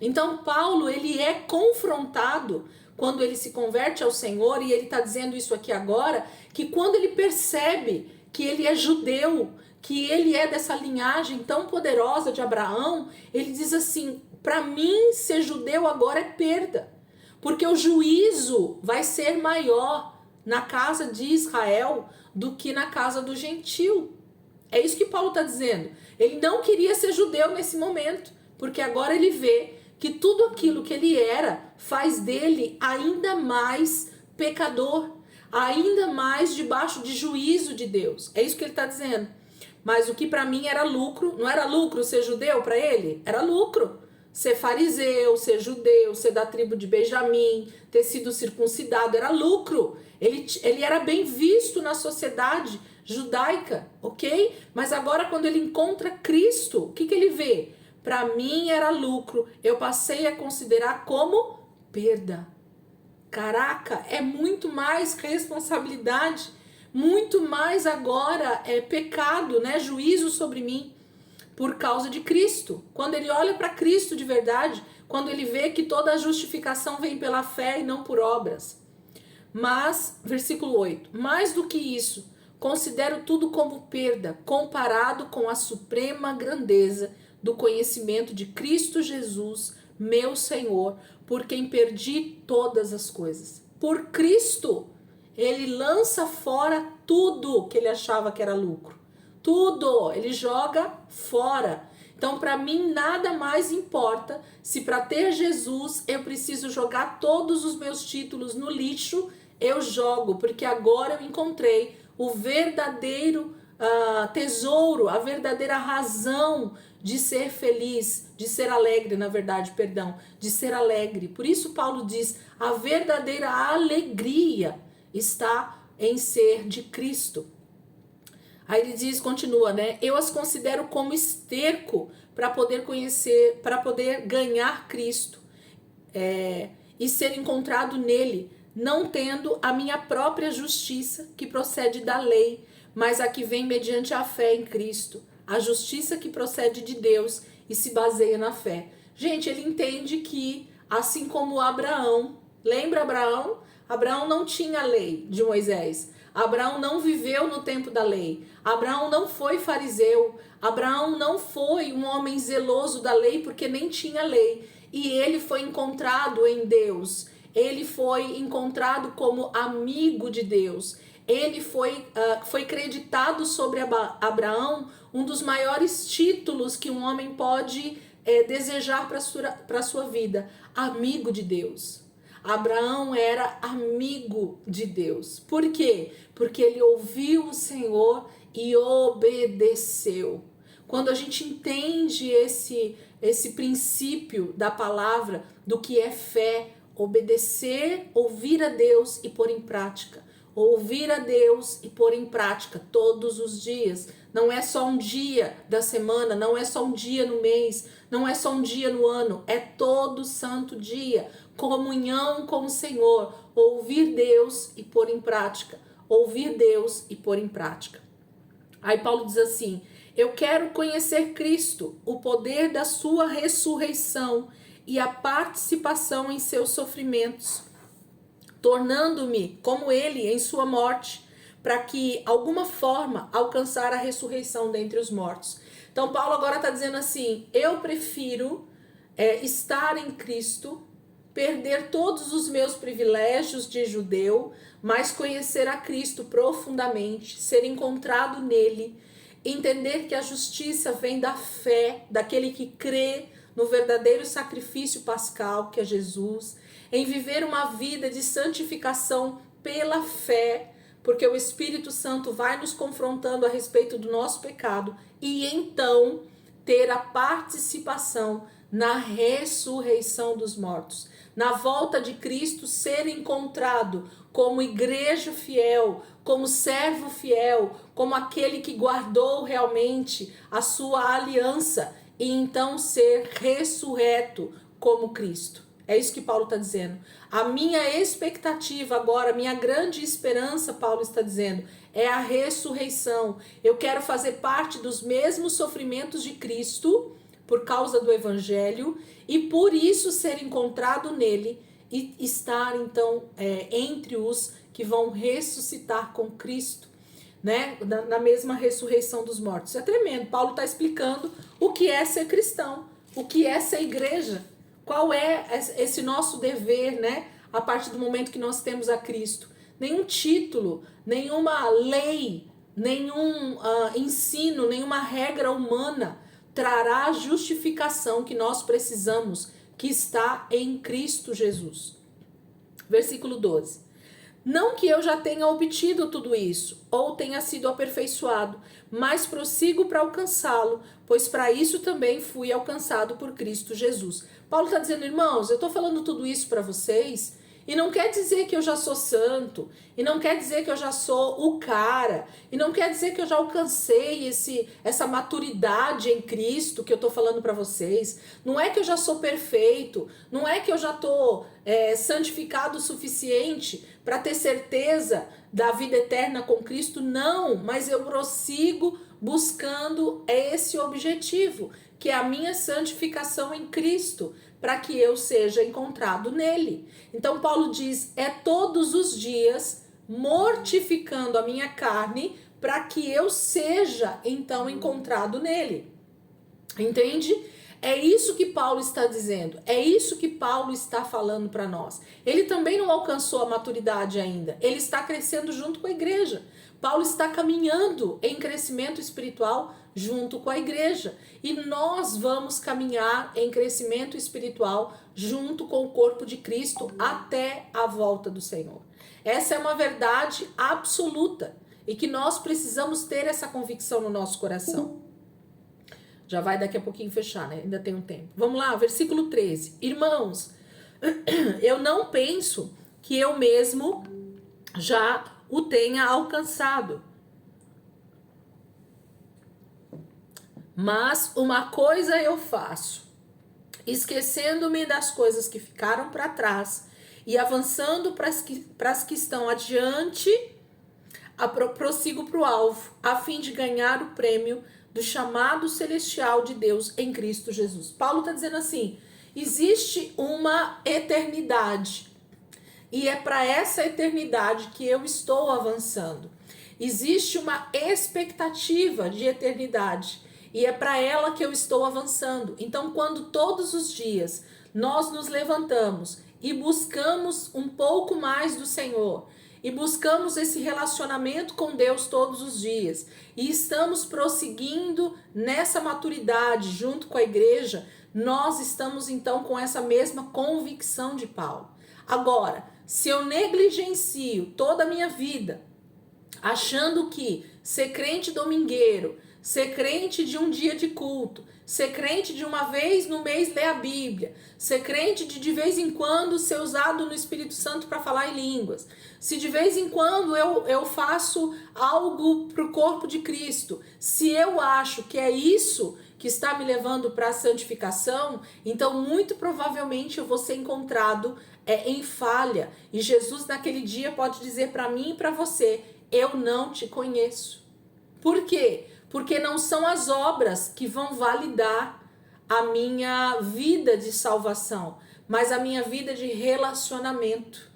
Então Paulo, ele é confrontado quando ele se converte ao Senhor, e ele está dizendo isso aqui agora, que quando ele percebe que ele é judeu, que ele é dessa linhagem tão poderosa de Abraão, ele diz assim: para mim ser judeu agora é perda, porque o juízo vai ser maior na casa de Israel do que na casa do gentil. É isso que Paulo está dizendo. Ele não queria ser judeu nesse momento, porque agora ele vê que tudo aquilo que ele era faz dele ainda mais pecador, ainda mais debaixo de juízo de Deus. É isso que ele está dizendo. Mas o que para mim era lucro, não era lucro ser judeu para ele? Era lucro. Ser fariseu, ser judeu, ser da tribo de Benjamim, ter sido circuncidado, era lucro. Ele era bem visto na sociedade judaica, ok? Mas agora quando ele encontra Cristo, o que ele vê? Para mim era lucro, eu passei a considerar como perda. Caraca, é muito mais responsabilidade, muito mais agora pecado, né? Juízo sobre mim por causa de Cristo. Quando ele olha para Cristo de verdade, quando ele vê que toda a justificação vem pela fé e não por obras. Mas, versículo 8, mais do que isso, considero tudo como perda, comparado com a suprema grandeza do conhecimento de Cristo Jesus, meu Senhor, por quem perdi todas as coisas. Por Cristo, ele lança fora tudo que ele achava que era lucro. Tudo, ele joga fora. Então, para mim, nada mais importa se para ter Jesus eu preciso jogar todos os meus títulos no lixo, eu jogo, porque agora eu encontrei o verdadeiro tesouro, a verdadeira razão de ser feliz, de ser alegre, na verdade, perdão, de ser alegre. Por isso Paulo diz, a verdadeira alegria está em ser de Cristo. Aí ele diz, continua, né? Eu as considero como esterco para poder conhecer, para poder ganhar Cristo e ser encontrado nele, não tendo a minha própria justiça que procede da lei, mas a que vem mediante a fé em Cristo, a justiça que procede de Deus e se baseia na fé. Gente, ele entende que, assim como Abraão, lembra Abraão? Abraão não tinha a lei de Moisés. Abraão não viveu no tempo da lei. Abraão não foi fariseu. Abraão não foi um homem zeloso da lei porque nem tinha lei. E ele foi encontrado em Deus. Ele foi encontrado como amigo de Deus. Ele foi creditado sobre Abraão um dos maiores títulos que um homem pode desejar para a sua vida. Amigo de Deus. Abraão era amigo de Deus. Por quê? Porque ele ouviu o Senhor e obedeceu. Quando a gente entende esse princípio da palavra, do que é fé, obedecer, ouvir a Deus e pôr em prática. Ouvir a Deus e pôr em prática todos os dias. Não é só um dia da semana, não é só um dia no mês, não é só um dia no ano, é todo santo dia. Comunhão com o Senhor, ouvir Deus e pôr em prática. Ouvir Deus e pôr em prática. Aí Paulo diz assim, eu quero conhecer Cristo, o poder da sua ressurreição e a participação em seus sofrimentos, tornando-me como ele em sua morte, para que, alguma forma, alcançar a ressurreição dentre os mortos. Então, Paulo agora está dizendo assim, eu prefiro estar em Cristo, perder todos os meus privilégios de judeu, mas conhecer a Cristo profundamente, ser encontrado nele, entender que a justiça vem da fé, daquele que crê no verdadeiro sacrifício pascal, que é Jesus, em viver uma vida de santificação pela fé, porque o Espírito Santo vai nos confrontando a respeito do nosso pecado, e então ter a participação na ressurreição dos mortos. na volta de Cristo, ser encontrado como igreja fiel, como servo fiel, como aquele que guardou realmente a sua aliança e então ser ressurreto como Cristo. É isso que Paulo está dizendo. A minha expectativa agora, minha grande esperança, Paulo está dizendo, é a ressurreição. Eu quero fazer parte dos mesmos sofrimentos de Cristo por causa do Evangelho e por isso ser encontrado nele e estar então entre os que vão ressuscitar com Cristo, né? Na mesma ressurreição dos mortos. Isso é tremendo. Paulo está explicando o que é ser cristão, o que é ser igreja, qual é esse nosso dever, né? A partir do momento que nós temos a Cristo. Nenhum título, nenhuma lei, nenhum ensino, nenhuma regra humana trará a justificação que nós precisamos, que está em Cristo Jesus. Versículo 12. Não que eu já tenha obtido tudo isso, ou tenha sido aperfeiçoado, mas prossigo para alcançá-lo, pois para isso também fui alcançado por Cristo Jesus. Paulo está dizendo, irmãos, eu estou falando tudo isso para vocês, e não quer dizer que eu já sou santo, e não quer dizer que eu já sou o cara, e não quer dizer que eu já alcancei essa maturidade em Cristo que eu estou falando para vocês. Não é que eu já sou perfeito, não é que eu já estou santificado o suficiente para ter certeza da vida eterna com Cristo, não, mas eu prossigo buscando esse objetivo, que é a minha santificação em Cristo, para que eu seja encontrado nele. Então Paulo diz, é todos os dias mortificando a minha carne, para que eu seja então encontrado nele. Entende? É isso que Paulo está dizendo, é isso que Paulo está falando para nós. Ele também não alcançou a maturidade ainda, ele está crescendo junto com a igreja. Paulo está caminhando em crescimento espiritual junto com a igreja. E nós vamos caminhar em crescimento espiritual junto com o corpo de Cristo até a volta do Senhor. Essa é uma verdade absoluta e que nós precisamos ter essa convicção no nosso coração. Já vai daqui a pouquinho fechar, né? Ainda tem um tempo. Vamos lá, versículo 13. Irmãos, eu não penso que eu mesmo já o tenha alcançado. Mas uma coisa eu faço, esquecendo-me das coisas que ficaram para trás e avançando para as que estão adiante, prossigo para o alvo, a fim de ganhar o prêmio do chamado celestial de Deus em Cristo Jesus. Paulo está dizendo assim, existe uma eternidade e é para essa eternidade que eu estou avançando. Existe uma expectativa de eternidade e é para ela que eu estou avançando. Então, quando todos os dias nós nos levantamos e buscamos um pouco mais do Senhor, e buscamos esse relacionamento com Deus todos os dias, e estamos prosseguindo nessa maturidade junto com a igreja, nós estamos então com essa mesma convicção de Paulo. Agora, se eu negligencio toda a minha vida, achando que ser crente domingueiro, ser crente de um dia de culto, ser crente de uma vez no mês ler a Bíblia, ser crente de vez em quando ser usado no Espírito Santo para falar em línguas, se de vez em quando eu faço algo para o corpo de Cristo, se eu acho que é isso que está me levando para a santificação, então muito provavelmente eu vou ser encontrado em falha, e Jesus naquele dia pode dizer para mim e para você, eu não te conheço. Por quê? Porque não são as obras que vão validar a minha vida de salvação, mas a minha vida de relacionamento.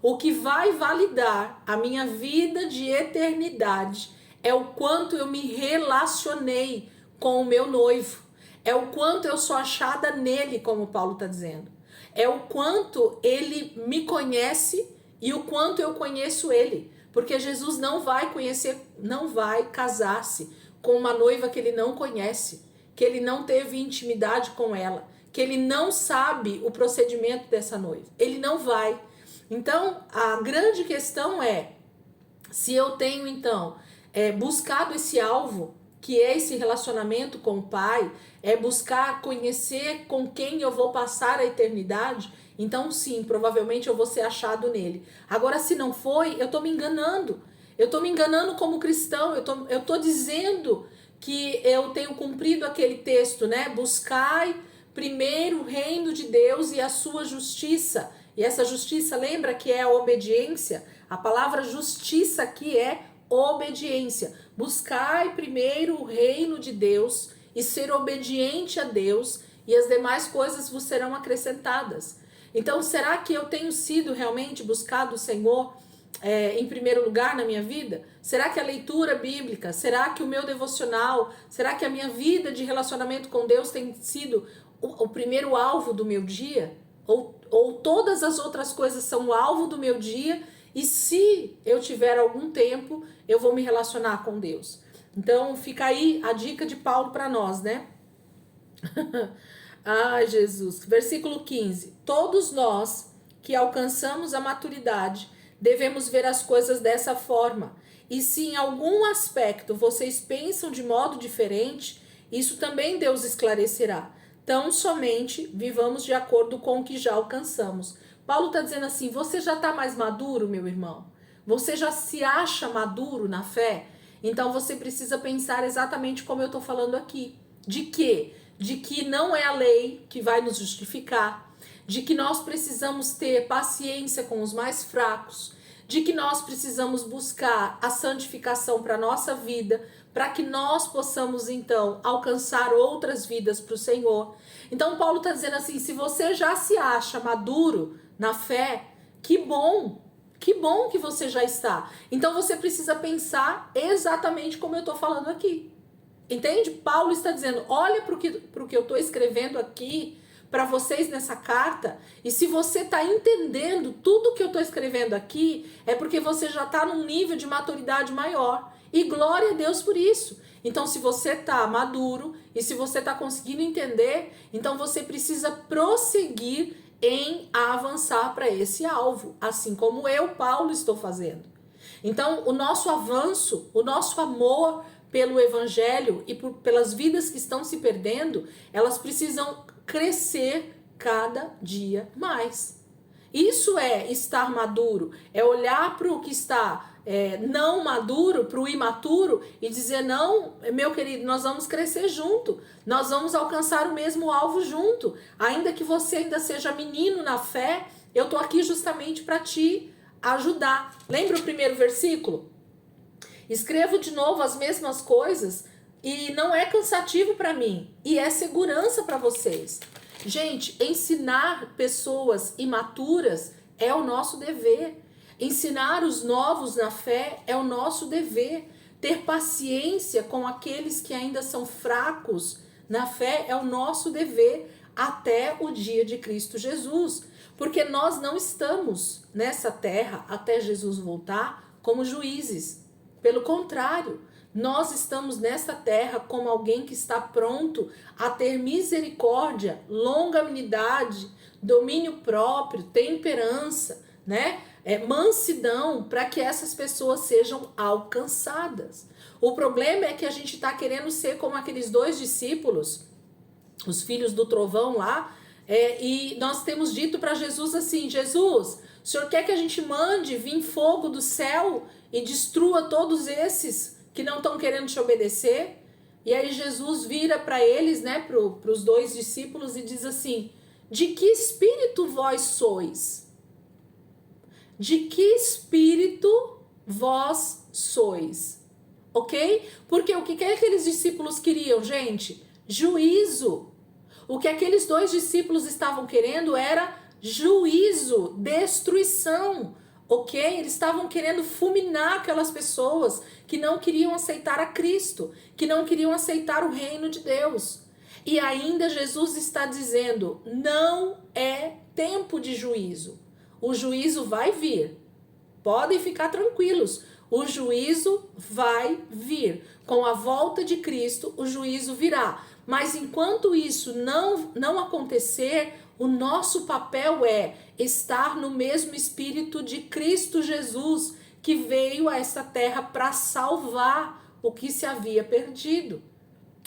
O que vai validar a minha vida de eternidade é o quanto eu me relacionei com o meu noivo. É o quanto eu sou achada nele, como Paulo está dizendo. É o quanto ele me conhece e o quanto eu conheço ele. Porque Jesus não vai casar-se com uma noiva que ele não conhece, que ele não teve intimidade com ela, que ele não sabe o procedimento dessa noiva. Ele não vai. Então, a grande questão é, se eu tenho então buscado esse alvo, que é esse relacionamento com o Pai, é buscar conhecer com quem eu vou passar a eternidade, então sim, provavelmente eu vou ser achado nele. Agora, se não foi, eu estou me enganando. Eu estou me enganando como cristão, eu tô dizendo que eu tenho cumprido aquele texto, né? Buscai primeiro o reino de Deus e a sua justiça. E essa justiça, lembra que é a obediência? A palavra justiça aqui é obediência. Buscai primeiro o reino de Deus e ser obediente a Deus, e as demais coisas vos serão acrescentadas. Então, será que eu tenho sido realmente buscado o Senhor em primeiro lugar na minha vida? Será que a leitura bíblica, será que o meu devocional, será que a minha vida de relacionamento com Deus tem sido o primeiro alvo do meu dia? Ou todas as outras coisas são o alvo do meu dia, e se eu tiver algum tempo, eu vou me relacionar com Deus? Então fica aí a dica de Paulo para nós, né? Ai, Jesus. Versículo 15. Todos nós que alcançamos a maturidade devemos ver as coisas dessa forma. E se em algum aspecto vocês pensam de modo diferente, isso também Deus esclarecerá. Tão somente vivamos de acordo com o que já alcançamos. Paulo está dizendo assim, você já está mais maduro, meu irmão? Você já se acha maduro na fé? Então você precisa pensar exatamente como eu estou falando aqui. De quê? De que não é a lei que vai nos justificar, de que nós precisamos ter paciência com os mais fracos, de que nós precisamos buscar a santificação para a nossa vida, para que nós possamos então alcançar outras vidas para o Senhor. Então Paulo está dizendo assim, se você já se acha maduro na fé, que bom que você já está. Então você precisa pensar exatamente como eu estou falando aqui. Entende? Paulo está dizendo, olha para o que eu estou escrevendo aqui para vocês nessa carta, e se você está entendendo tudo que eu estou escrevendo aqui, é porque você já está num nível de maturidade maior. E glória a Deus por isso. Então, se você está maduro e se você está conseguindo entender, então você precisa prosseguir em avançar para esse alvo, assim como eu, Paulo, estou fazendo. Então, o nosso avanço, o nosso amor pelo evangelho e pelas vidas que estão se perdendo, elas precisam crescer cada dia mais. Isso é estar maduro, é olhar para o que está não maduro, para o imaturo e dizer, não, meu querido, nós vamos crescer junto, nós vamos alcançar o mesmo alvo junto, ainda que você ainda seja menino na fé, eu estou aqui justamente para te ajudar. Lembra o primeiro versículo? Escrevo de novo as mesmas coisas e não é cansativo para mim e é segurança para vocês. Gente, ensinar pessoas imaturas é o nosso dever. Ensinar os novos na fé é o nosso dever. Ter paciência com aqueles que ainda são fracos na fé é o nosso dever até o dia de Cristo Jesus. Porque nós não estamos nessa terra até Jesus voltar como juízes. Pelo contrário, nós estamos nesta terra como alguém que está pronto a ter misericórdia, longanimidade, domínio próprio, temperança, né? Mansidão, para que essas pessoas sejam alcançadas. O problema é que a gente está querendo ser como aqueles 2 discípulos, os filhos do trovão lá, e nós temos dito para Jesus assim, Jesus, o Senhor quer que a gente mande vir fogo do céu e destrua todos esses que não estão querendo te obedecer? E aí Jesus vira para eles, né, para os 2 discípulos e diz assim, de que espírito vós sois? De que espírito vós sois? Ok? Porque o que aqueles discípulos queriam, gente? Juízo. O que aqueles 2 discípulos estavam querendo era juízo, destruição. Ok? Eles estavam querendo fulminar aquelas pessoas que não queriam aceitar a Cristo, que não queriam aceitar o reino de Deus. E ainda Jesus está dizendo, não é tempo de juízo. O juízo vai vir. Podem ficar tranquilos. O juízo vai vir. Com a volta de Cristo, o juízo virá. Mas enquanto isso não acontecer, o nosso papel é estar no mesmo espírito de Cristo Jesus, que veio a essa terra para salvar o que se havia perdido.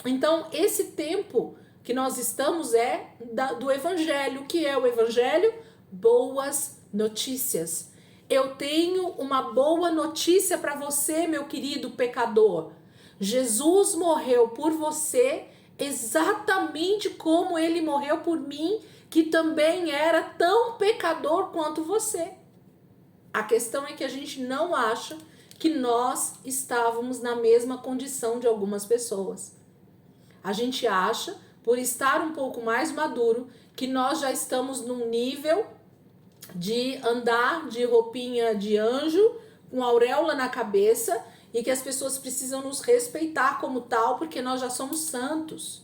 Então, esse tempo que nós estamos é do Evangelho. O que é o Evangelho? Boas notícias. Eu tenho uma boa notícia para você, meu querido pecador. Jesus morreu por você exatamente como ele morreu por mim, que também era tão pecador quanto você. A questão é que a gente não acha que nós estávamos na mesma condição de algumas pessoas. A gente acha, por estar um pouco mais maduro, que nós já estamos num nível de andar de roupinha de anjo, com auréola na cabeça, e que as pessoas precisam nos respeitar como tal, porque nós já somos santos,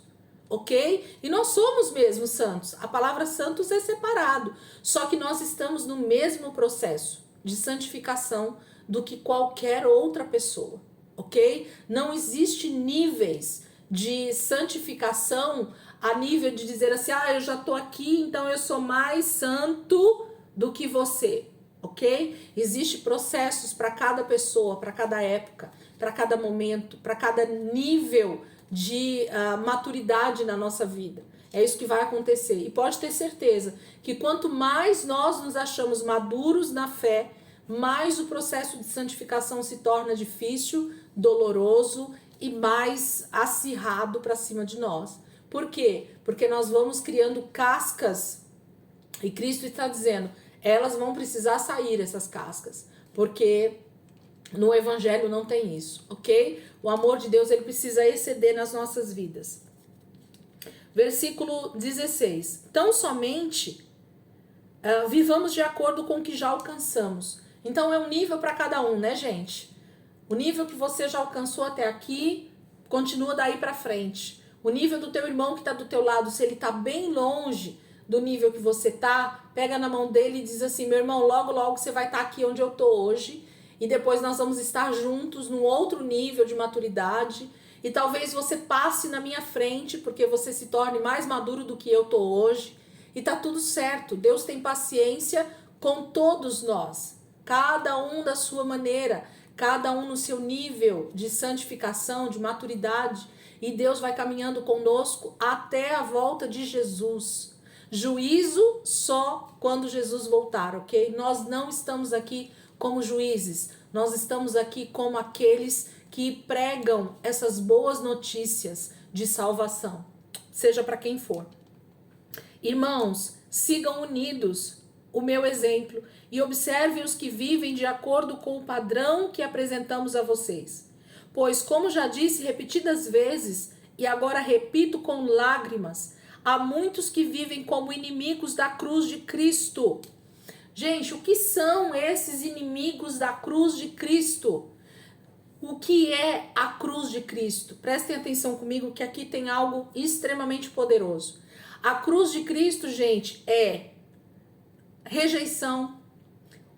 ok? E nós somos mesmo santos. A palavra santos é separado, só que nós estamos no mesmo processo de santificação do que qualquer outra pessoa, ok? Não existe níveis de santificação a nível de dizer assim, eu já tô aqui, então eu sou mais santo do que você, ok? Existem processos para cada pessoa, para cada época, para cada momento, para cada nível de maturidade na nossa vida. É isso que vai acontecer. E pode ter certeza que quanto mais nós nos achamos maduros na fé, mais o processo de santificação se torna difícil, doloroso e mais acirrado para cima de nós. Por quê? Porque nós vamos criando cascas e Cristo está dizendo, elas vão precisar sair, essas cascas, porque no Evangelho não tem isso, ok? O amor de Deus, ele precisa exceder nas nossas vidas. Versículo 16. Tão somente vivamos de acordo com o que já alcançamos. Então é um nível para cada um, né, gente? O nível que você já alcançou até aqui, continua daí para frente. O nível do teu irmão que está do teu lado, se ele está bem longe do nível que você tá, pega na mão dele e diz assim, meu irmão, logo, logo você vai estar aqui onde eu tô hoje, e depois nós vamos estar juntos num outro nível de maturidade, e talvez você passe na minha frente, porque você se torne mais maduro do que eu tô hoje, e tá tudo certo. Deus tem paciência com todos nós, cada um da sua maneira, cada um no seu nível de santificação, de maturidade, e Deus vai caminhando conosco até a volta de Jesus. Juízo só quando Jesus voltar, ok? Nós não estamos aqui como juízes, nós estamos aqui como aqueles que pregam essas boas notícias de salvação, seja para quem for. Irmãos, sigam unidos o meu exemplo e observem os que vivem de acordo com o padrão que apresentamos a vocês. Pois, como já disse repetidas vezes, e agora repito com lágrimas, há muitos que vivem como inimigos da cruz de Cristo. Gente, o que são esses inimigos da cruz de Cristo? O que é a cruz de Cristo? Prestem atenção comigo que aqui tem algo extremamente poderoso. A cruz de Cristo, gente, é rejeição,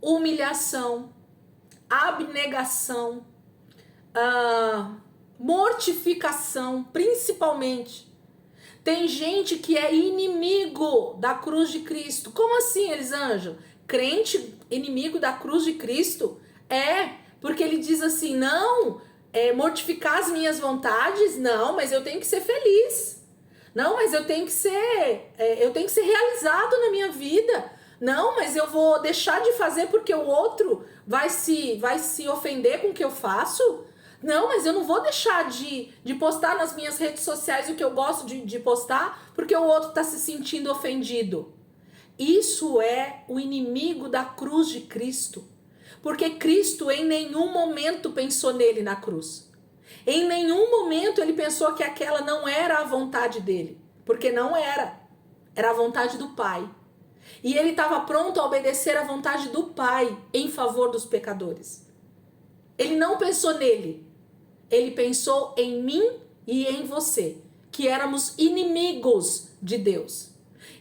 humilhação, abnegação, mortificação, principalmente. Tem gente que é inimigo da cruz de Cristo. Como assim, Elisângela? Crente inimigo da cruz de Cristo? Porque ele diz assim, não, mortificar as minhas vontades, não, mas eu tenho que ser feliz. Não, mas eu tenho que ser realizado na minha vida. Não, mas eu vou deixar de fazer porque o outro vai se ofender com o que eu faço. Não, mas eu não vou deixar de postar nas minhas redes sociais o que eu gosto de postar porque o outro está se sentindo ofendido. Isso é o inimigo da cruz de Cristo. Porque Cristo em nenhum momento pensou nele na cruz. Em nenhum momento ele pensou que aquela não era a vontade dele. Porque não era. Era a vontade do Pai. E ele estava pronto a obedecer à vontade do Pai em favor dos pecadores. Ele não pensou nele. Ele pensou em mim e em você, que éramos inimigos de Deus.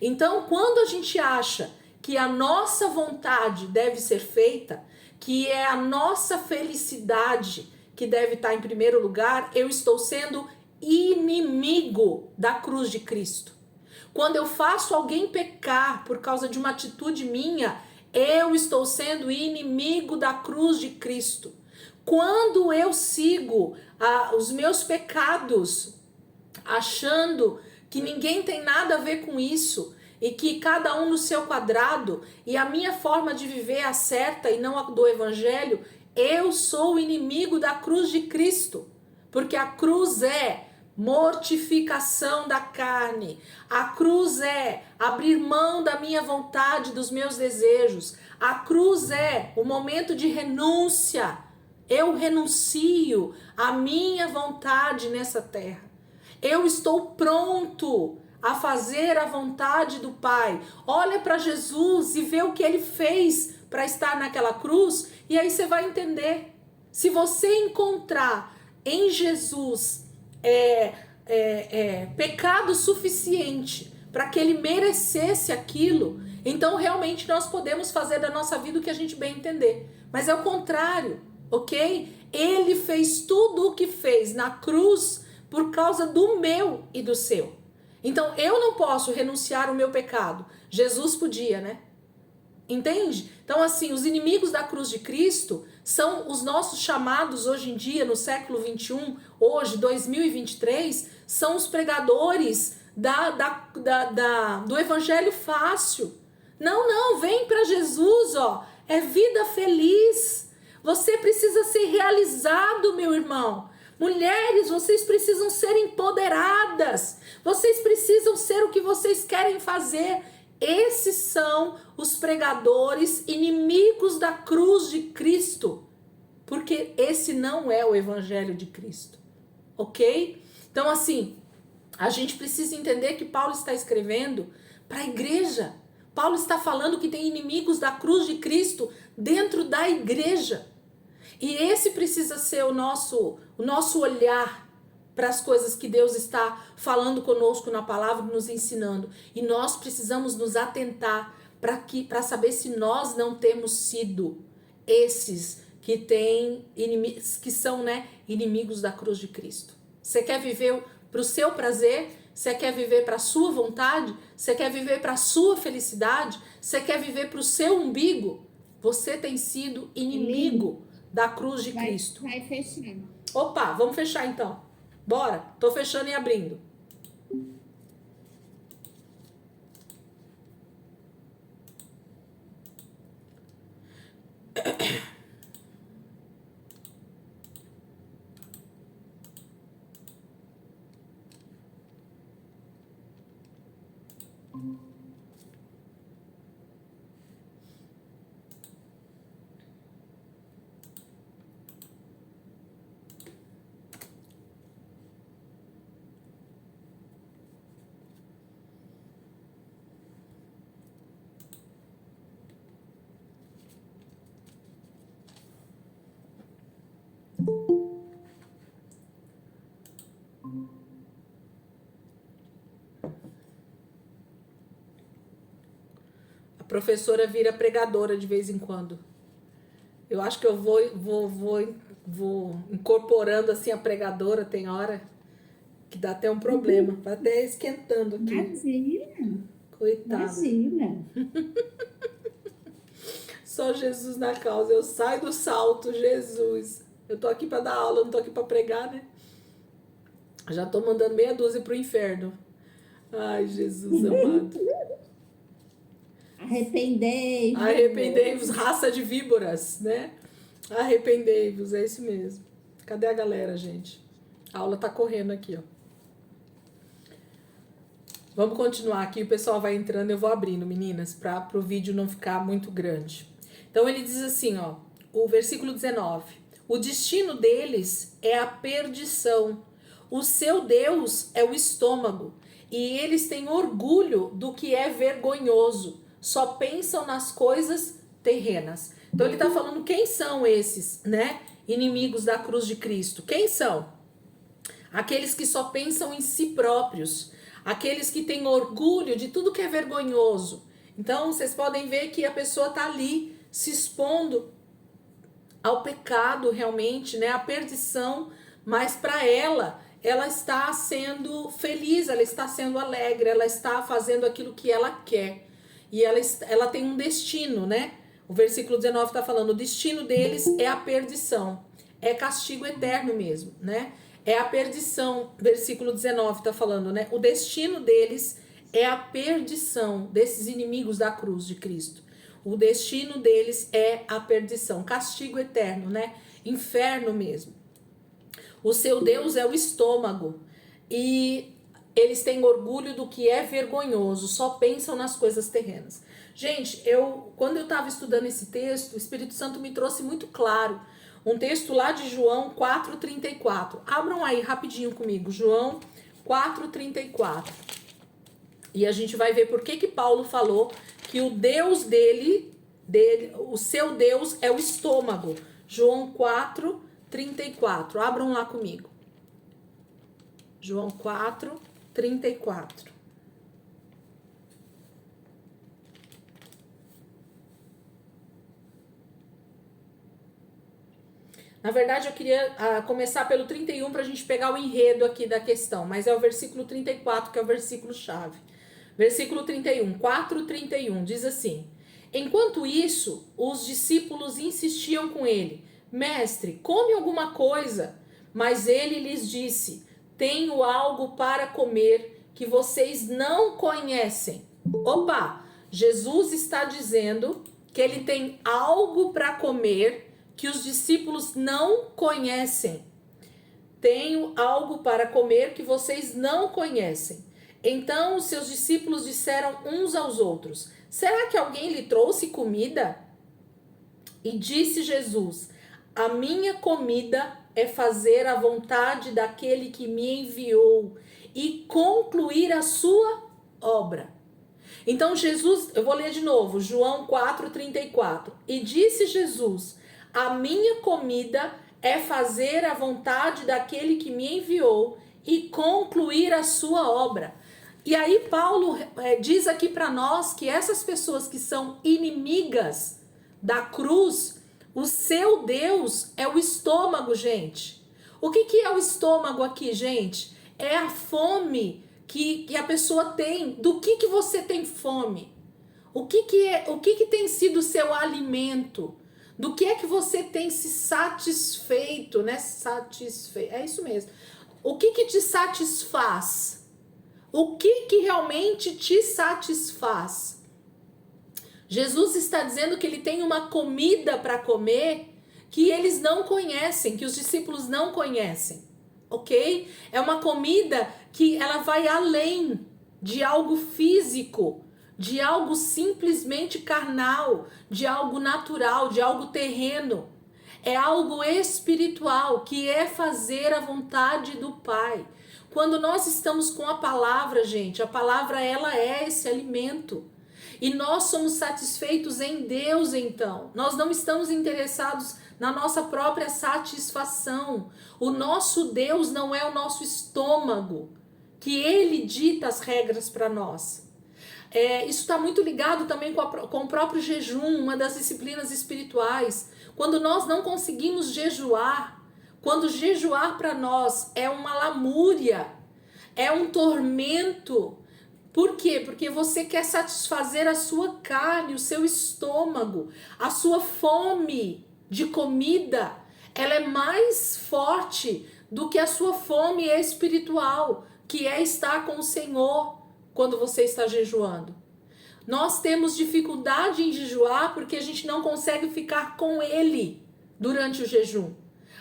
Então, quando a gente acha que a nossa vontade deve ser feita, que é a nossa felicidade que deve estar em primeiro lugar, eu estou sendo inimigo da cruz de Cristo. Quando eu faço alguém pecar por causa de uma atitude minha, eu estou sendo inimigo da cruz de Cristo. Quando eu sigo os meus pecados, achando que ninguém tem nada a ver com isso, e que cada um no seu quadrado, e a minha forma de viver é a certa e não a do evangelho, eu sou o inimigo da cruz de Cristo. Porque a cruz é mortificação da carne. A cruz é abrir mão da minha vontade, dos meus desejos. A cruz é o momento de renúncia. Eu renuncio à minha vontade nessa terra. Eu estou pronto a fazer a vontade do Pai. Olha para Jesus e vê o que ele fez para estar naquela cruz, e aí você vai entender. Se você encontrar em Jesus pecado suficiente para que ele merecesse aquilo, então realmente nós podemos fazer da nossa vida o que a gente bem entender. Mas é o contrário, ok? Ele fez tudo o que fez na cruz por causa do meu e do seu. Então eu não posso renunciar ao meu pecado. Jesus podia, né? Entende? Então assim, os inimigos da cruz de Cristo são os nossos chamados hoje em dia, no século 21, hoje, 2023, são os pregadores do evangelho fácil. Não, vem para Jesus, ó. É vida feliz. Você precisa ser realizado, meu irmão. Mulheres, vocês precisam ser empoderadas. Vocês precisam ser o que vocês querem fazer. Esses são os pregadores inimigos da cruz de Cristo. Porque esse não é o evangelho de Cristo. Ok? Então, assim, a gente precisa entender que Paulo está escrevendo para a igreja. Paulo está falando que tem inimigos da cruz de Cristo dentro da igreja. E esse precisa ser o nosso olhar para as coisas que Deus está falando conosco na palavra, nos ensinando. E nós precisamos nos atentar para saber se nós não temos sido esses que são, né, inimigos da cruz de Cristo. Você quer viver para o seu prazer? Você quer viver para a sua vontade? Você quer viver para a sua felicidade? Você quer viver para o seu umbigo? Você tem sido inimigo da cruz de Cristo. Vai fechando. Opa, vamos fechar então. Bora, tô fechando e abrindo. A professora vira pregadora de vez em quando. Eu acho que eu vou incorporando assim a pregadora, tem hora que dá até um problema. Vai até esquentando aqui. Imagina. Coitada. Imagina. Só Jesus na causa. Eu saio do salto, Jesus. Eu tô aqui para dar aula, eu não tô aqui para pregar, né? Já tô mandando meia dúzia pro inferno. Ai, Jesus amado. Arrependei-vos. Arrependei-vos, raça de víboras, né? Arrependei-vos, é isso mesmo. Cadê a galera, gente? A aula tá correndo aqui, ó. Vamos continuar aqui, o pessoal vai entrando, eu vou abrindo, meninas, para o vídeo não ficar muito grande. Então ele diz assim, ó, o versículo 19. O destino deles é a perdição. O seu Deus é o estômago. E eles têm orgulho do que é vergonhoso. Só pensam nas coisas terrenas. Então ele está falando quem são esses, né? Inimigos da cruz de Cristo. Quem são? Aqueles que só pensam em si próprios. Aqueles que têm orgulho de tudo que é vergonhoso. Então vocês podem ver que a pessoa está ali se expondo ao pecado realmente, né? A perdição, mas para ela está sendo feliz, ela está sendo alegre, ela está fazendo aquilo que ela quer. E ela tem um destino, né? O versículo 19 está falando, o destino deles é a perdição. é castigo eterno mesmo, né? É a perdição, versículo 19 tá falando, né? O destino deles é a perdição, desses inimigos da cruz de Cristo. O destino deles é a perdição, castigo eterno, né? Inferno mesmo. O seu Deus é o estômago e eles têm orgulho do que é vergonhoso, só pensam nas coisas terrenas. Gente, quando eu estava estudando esse texto, o Espírito Santo me trouxe muito claro um texto lá de João 4,34. Abram aí rapidinho comigo, João 4,34. E a gente vai ver por que Paulo falou que o Deus dele, o seu Deus é o estômago. João 4,34. Abram lá comigo. João 4,34. Na verdade, eu queria começar pelo 31 para a gente pegar o enredo aqui da questão, mas é o versículo 34 que é o versículo chave. Versículo 31, 4:31, diz assim: Enquanto isso, os discípulos insistiam com ele: Mestre, come alguma coisa. Mas ele lhes disse: Tenho algo para comer que vocês não conhecem. Opa! Jesus está dizendo que ele tem algo para comer que os discípulos não conhecem. Tenho algo para comer que vocês não conhecem. Então os seus discípulos disseram uns aos outros: Será que alguém lhe trouxe comida? E disse Jesus: A minha comida é fazer a vontade daquele que me enviou e concluir a sua obra. Então Jesus, eu vou ler de novo, João 4:34. E disse Jesus: A minha comida é fazer a vontade daquele que me enviou e concluir a sua obra. E aí Paulo diz aqui para nós que essas pessoas que são inimigas da cruz, o seu Deus é o estômago, gente. O que é o estômago aqui, gente? É a fome que a pessoa tem. Do que você tem fome? O que tem sido o seu alimento? Do que é que você tem se satisfeito, né? É isso mesmo. O que te satisfaz? O que realmente te satisfaz? Jesus está dizendo que ele tem uma comida para comer que eles não conhecem, que os discípulos não conhecem, ok? É uma comida que ela vai além de algo físico, de algo simplesmente carnal, de algo natural, de algo terreno. É algo espiritual, que é fazer a vontade do Pai. Quando nós estamos com a palavra, gente, a palavra ela é esse alimento. E nós somos satisfeitos em Deus, então. Nós não estamos interessados na nossa própria satisfação. O nosso Deus não é o nosso estômago, que Ele dita as regras para nós. Isso está muito ligado também com o próprio jejum, uma das disciplinas espirituais. Quando nós não conseguimos jejuar, quando jejuar para nós é uma lamúria, é um tormento. Por quê? Porque você quer satisfazer a sua carne, o seu estômago, a sua fome de comida. Ela é mais forte do que a sua fome espiritual, que é estar com o Senhor quando você está jejuando. Nós temos dificuldade em jejuar porque a gente não consegue ficar com Ele durante o jejum.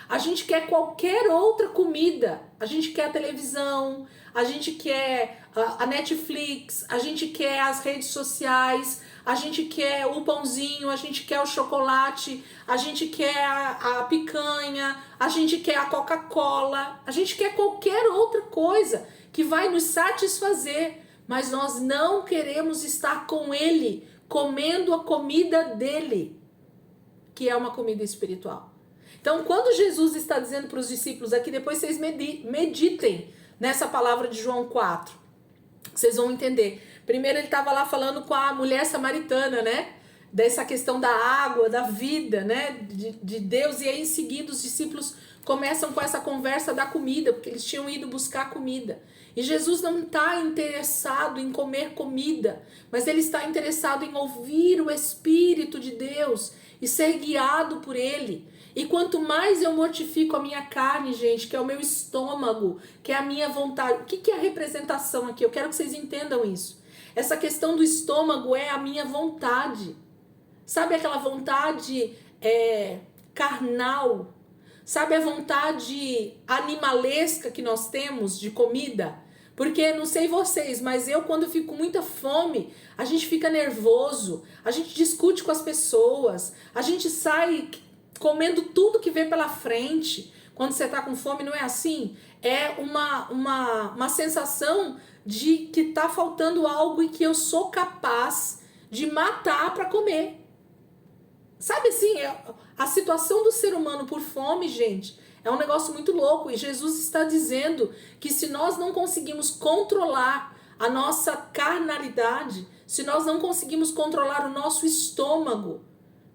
A gente quer qualquer outra comida. A gente quer a televisão, a gente quer a Netflix, a gente quer as redes sociais, a gente quer o pãozinho, a gente quer o chocolate, a gente quer a picanha, a gente quer a Coca-Cola, a gente quer qualquer outra coisa que vai nos satisfazer, mas nós não queremos estar com Ele, comendo a comida dele, que é uma comida espiritual. Então, quando Jesus está dizendo para os discípulos aqui, depois vocês meditem nessa palavra de João 4, vocês vão entender. Primeiro ele estava lá falando com a mulher samaritana, né? Dessa questão da água, da vida, né? De Deus. E aí em seguida os discípulos começam com essa conversa da comida, porque eles tinham ido buscar comida. E Jesus não está interessado em comer comida, mas ele está interessado em ouvir o Espírito de Deus e ser guiado por ele. E quanto mais eu mortifico a minha carne, gente, que é o meu estômago, que é a minha vontade. O que é a representação aqui? Eu quero que vocês entendam isso. Essa questão do estômago é a minha vontade. Sabe aquela vontade carnal? Sabe a vontade animalesca que nós temos de comida? Porque, não sei vocês, mas eu quando fico com muita fome, a gente fica nervoso, a gente discute com as pessoas, a gente sai comendo tudo que vem pela frente. Quando você tá com fome, não é assim? É uma sensação de que tá faltando algo e que eu sou capaz de matar para comer. Sabe assim, a situação do ser humano por fome, gente, é um negócio muito louco. E Jesus está dizendo que se nós não conseguimos controlar a nossa carnalidade, se nós não conseguimos controlar o nosso estômago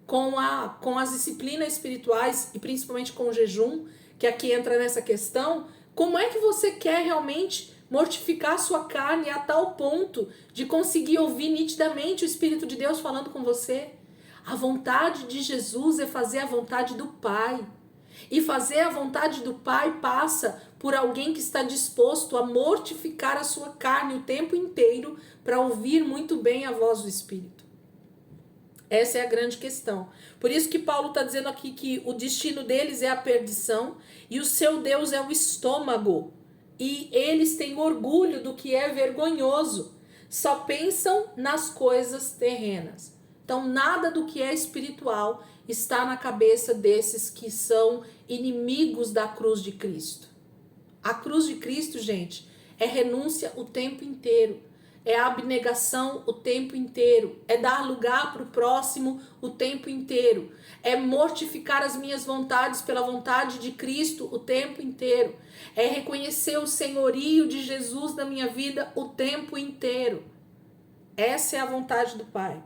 com as disciplinas espirituais e principalmente com o jejum, que aqui entra nessa questão, como é que você quer realmente mortificar a sua carne a tal ponto de conseguir ouvir nitidamente o Espírito de Deus falando com você? A vontade de Jesus é fazer a vontade do Pai. E fazer a vontade do Pai passa por alguém que está disposto a mortificar a sua carne o tempo inteiro para ouvir muito bem a voz do Espírito. Essa é a grande questão. Por isso que Paulo está dizendo aqui que o destino deles é a perdição e o seu Deus é o estômago. E eles têm orgulho do que é vergonhoso. Só pensam nas coisas terrenas. Então, nada do que é espiritual está na cabeça desses que são inimigos da cruz de Cristo. A cruz de Cristo, gente, é renúncia o tempo inteiro. É abnegação o tempo inteiro. É dar lugar para o próximo o tempo inteiro. É mortificar as minhas vontades pela vontade de Cristo o tempo inteiro. É reconhecer o senhorio de Jesus na minha vida o tempo inteiro. Essa é a vontade do Pai.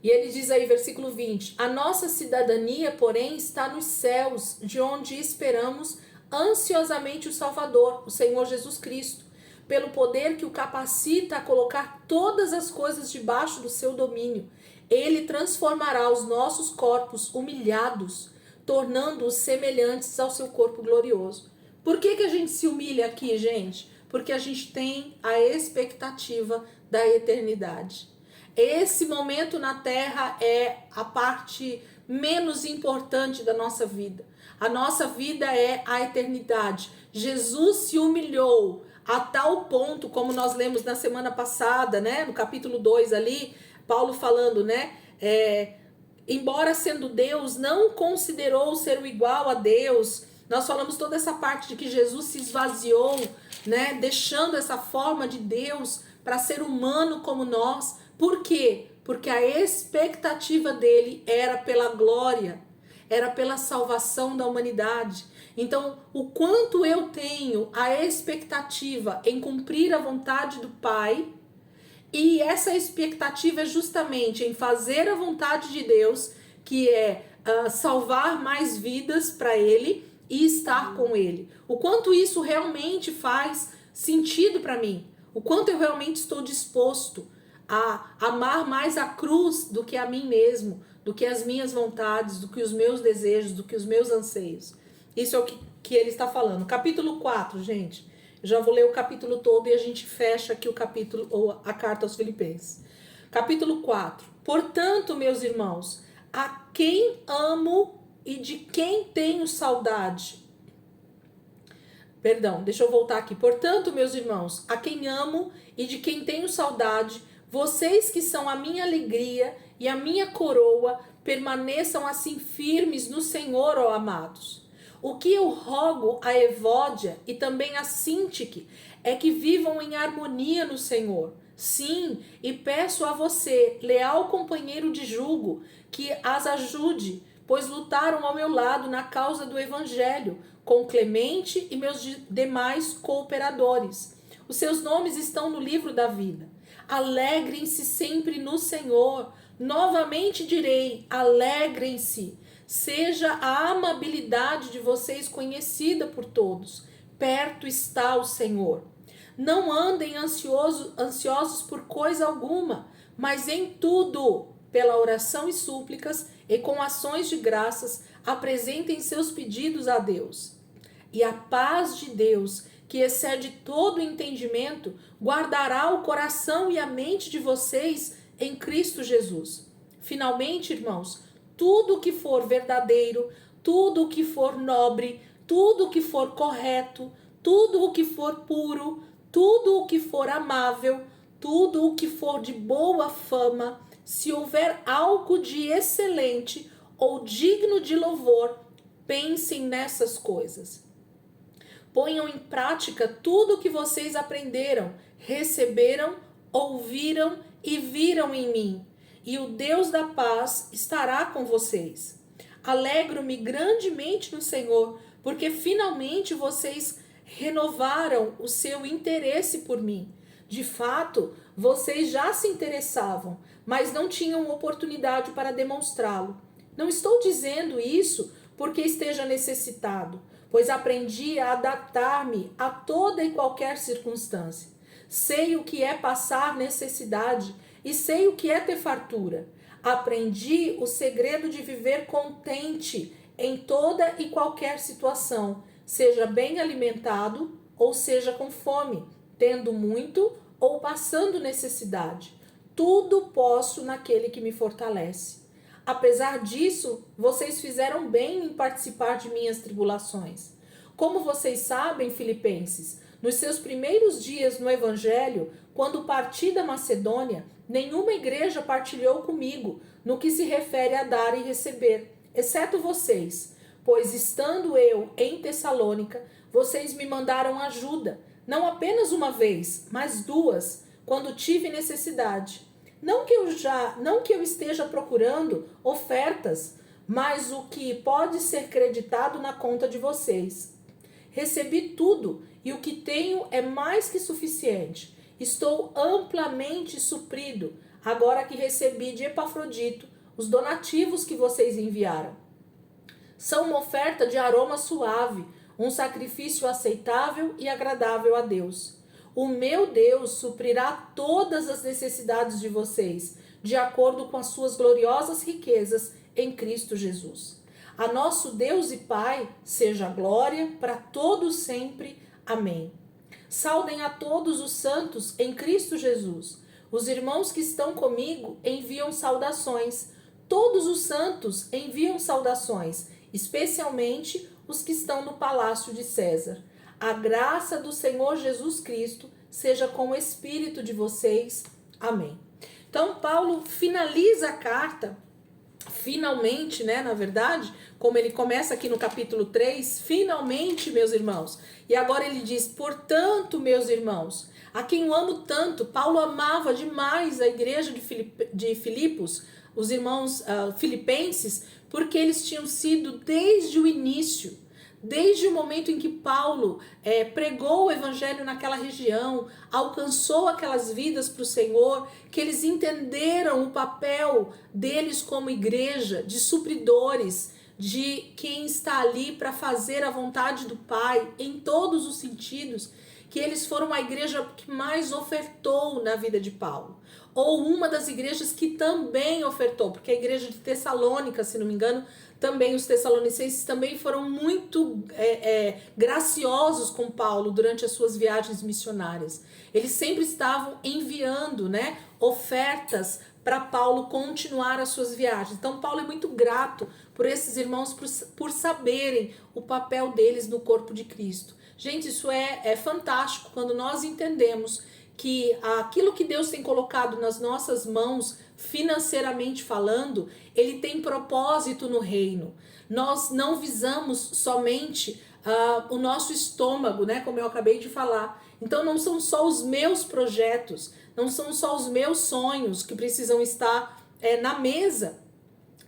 E ele diz aí, versículo 20, a nossa cidadania, porém, está nos céus, de onde esperamos ansiosamente o Salvador, o Senhor Jesus Cristo, pelo poder que o capacita a colocar todas as coisas debaixo do seu domínio. Ele transformará os nossos corpos humilhados, tornando-os semelhantes ao seu corpo glorioso. Por que a gente se humilha aqui, gente? Porque a gente tem a expectativa da eternidade. Esse momento na Terra é a parte menos importante da nossa vida. A nossa vida é a eternidade. Jesus se humilhou a tal ponto, como nós lemos na semana passada, né, no capítulo 2 ali, Paulo falando, né, embora sendo Deus, não considerou ser o igual a Deus. Nós falamos toda essa parte de que Jesus se esvaziou, né, deixando essa forma de Deus para ser humano como nós. Por quê? Porque a expectativa dele era pela glória, era pela salvação da humanidade. Então, o quanto eu tenho a expectativa em cumprir a vontade do Pai, e essa expectativa é justamente em fazer a vontade de Deus, que é salvar mais vidas para Ele e estar com Ele. O quanto isso realmente faz sentido para mim, o quanto eu realmente estou disposto a amar mais a cruz do que a mim mesmo, do que as minhas vontades, do que os meus desejos, do que os meus anseios. Isso é o que ele está falando. Capítulo 4, gente. Eu já vou ler o capítulo todo e a gente fecha aqui o capítulo, ou a carta aos Filipenses. Capítulo 4. Portanto, meus irmãos, a quem amo e de quem tenho saudade. Perdão, deixa eu voltar aqui. Portanto, meus irmãos, a quem amo e de quem tenho saudade, vocês que são a minha alegria e a minha coroa, permaneçam assim firmes no Senhor, ó amados. O que eu rogo a Evódia e também a Sintique é que vivam em harmonia no Senhor. Sim, e peço a você, leal companheiro de jugo, que as ajude, pois lutaram ao meu lado na causa do Evangelho, com Clemente e meus demais cooperadores. Os seus nomes estão no livro da vida. Alegrem-se sempre no Senhor. Novamente direi, alegrem-se. Seja a amabilidade de vocês conhecida por todos. Perto está o Senhor. Não andem ansiosos por coisa alguma, mas em tudo, pela oração e súplicas e com ações de graças, apresentem seus pedidos a Deus. E a paz de Deus, que excede todo entendimento, guardará o coração e a mente de vocês em Cristo Jesus. Finalmente, irmãos, tudo o que for verdadeiro, tudo o que for nobre, tudo o que for correto, tudo o que for puro, tudo o que for amável, tudo o que for de boa fama, se houver algo de excelente ou digno de louvor, pensem nessas coisas. Ponham em prática tudo o que vocês aprenderam, receberam, ouviram e viram em mim, e o Deus da paz estará com vocês. Alegro-me grandemente no Senhor, porque finalmente vocês renovaram o seu interesse por mim. De fato, vocês já se interessavam, mas não tinham oportunidade para demonstrá-lo. Não estou dizendo isso porque esteja necessitado, pois aprendi a adaptar-me a toda e qualquer circunstância. Sei o que é passar necessidade e sei o que é ter fartura. Aprendi o segredo de viver contente em toda e qualquer situação, seja bem alimentado ou seja com fome, tendo muito ou passando necessidade. Tudo posso naquele que me fortalece. Apesar disso, vocês fizeram bem em participar de minhas tribulações. Como vocês sabem, filipenses, nos seus primeiros dias no Evangelho, quando parti da Macedônia, nenhuma igreja partilhou comigo no que se refere a dar e receber, exceto vocês, pois estando eu em Tessalônica, vocês me mandaram ajuda, não apenas uma vez, mas duas, quando tive necessidade. Não que eu esteja procurando ofertas, mas o que pode ser creditado na conta de vocês. Recebi tudo e o que tenho é mais que suficiente. Estou amplamente suprido, agora que recebi de Epafrodito os donativos que vocês enviaram. São uma oferta de aroma suave, um sacrifício aceitável e agradável a Deus. O meu Deus suprirá todas as necessidades de vocês, de acordo com as suas gloriosas riquezas em Cristo Jesus. A nosso Deus e Pai seja glória para todos sempre. Amém. Saudem a todos os santos em Cristo Jesus. Os irmãos que estão comigo enviam saudações. Todos os santos enviam saudações, especialmente os que estão no palácio de César. A graça do Senhor Jesus Cristo seja com o espírito de vocês. Amém. Então, Paulo finaliza a carta, finalmente, na verdade, como ele começa aqui no capítulo 3, finalmente, meus irmãos. E agora ele diz, portanto, meus irmãos, a quem eu amo tanto. Paulo amava demais a igreja de Filipos, os irmãos filipenses, porque eles tinham sido desde o início, desde o momento em que Paulo pregou o evangelho naquela região, alcançou aquelas vidas para o Senhor, que eles entenderam o papel deles como igreja, de supridores, de quem está ali para fazer a vontade do Pai em todos os sentidos, que eles foram a igreja que mais ofertou na vida de Paulo. Ou uma das igrejas que também ofertou, porque a igreja de Tessalônica, se não me engano, também os tessalonicenses também foram muito graciosos com Paulo durante as suas viagens missionárias. Eles sempre estavam enviando ofertas para Paulo continuar as suas viagens. Então Paulo é muito grato por esses irmãos, por saberem o papel deles no corpo de Cristo. Gente, isso é fantástico quando nós entendemos que aquilo que Deus tem colocado nas nossas mãos, financeiramente falando, ele tem propósito no reino. Nós não visamos somente o nosso estômago, como eu acabei de falar. Então não são só os meus projetos, não são só os meus sonhos que precisam estar na mesa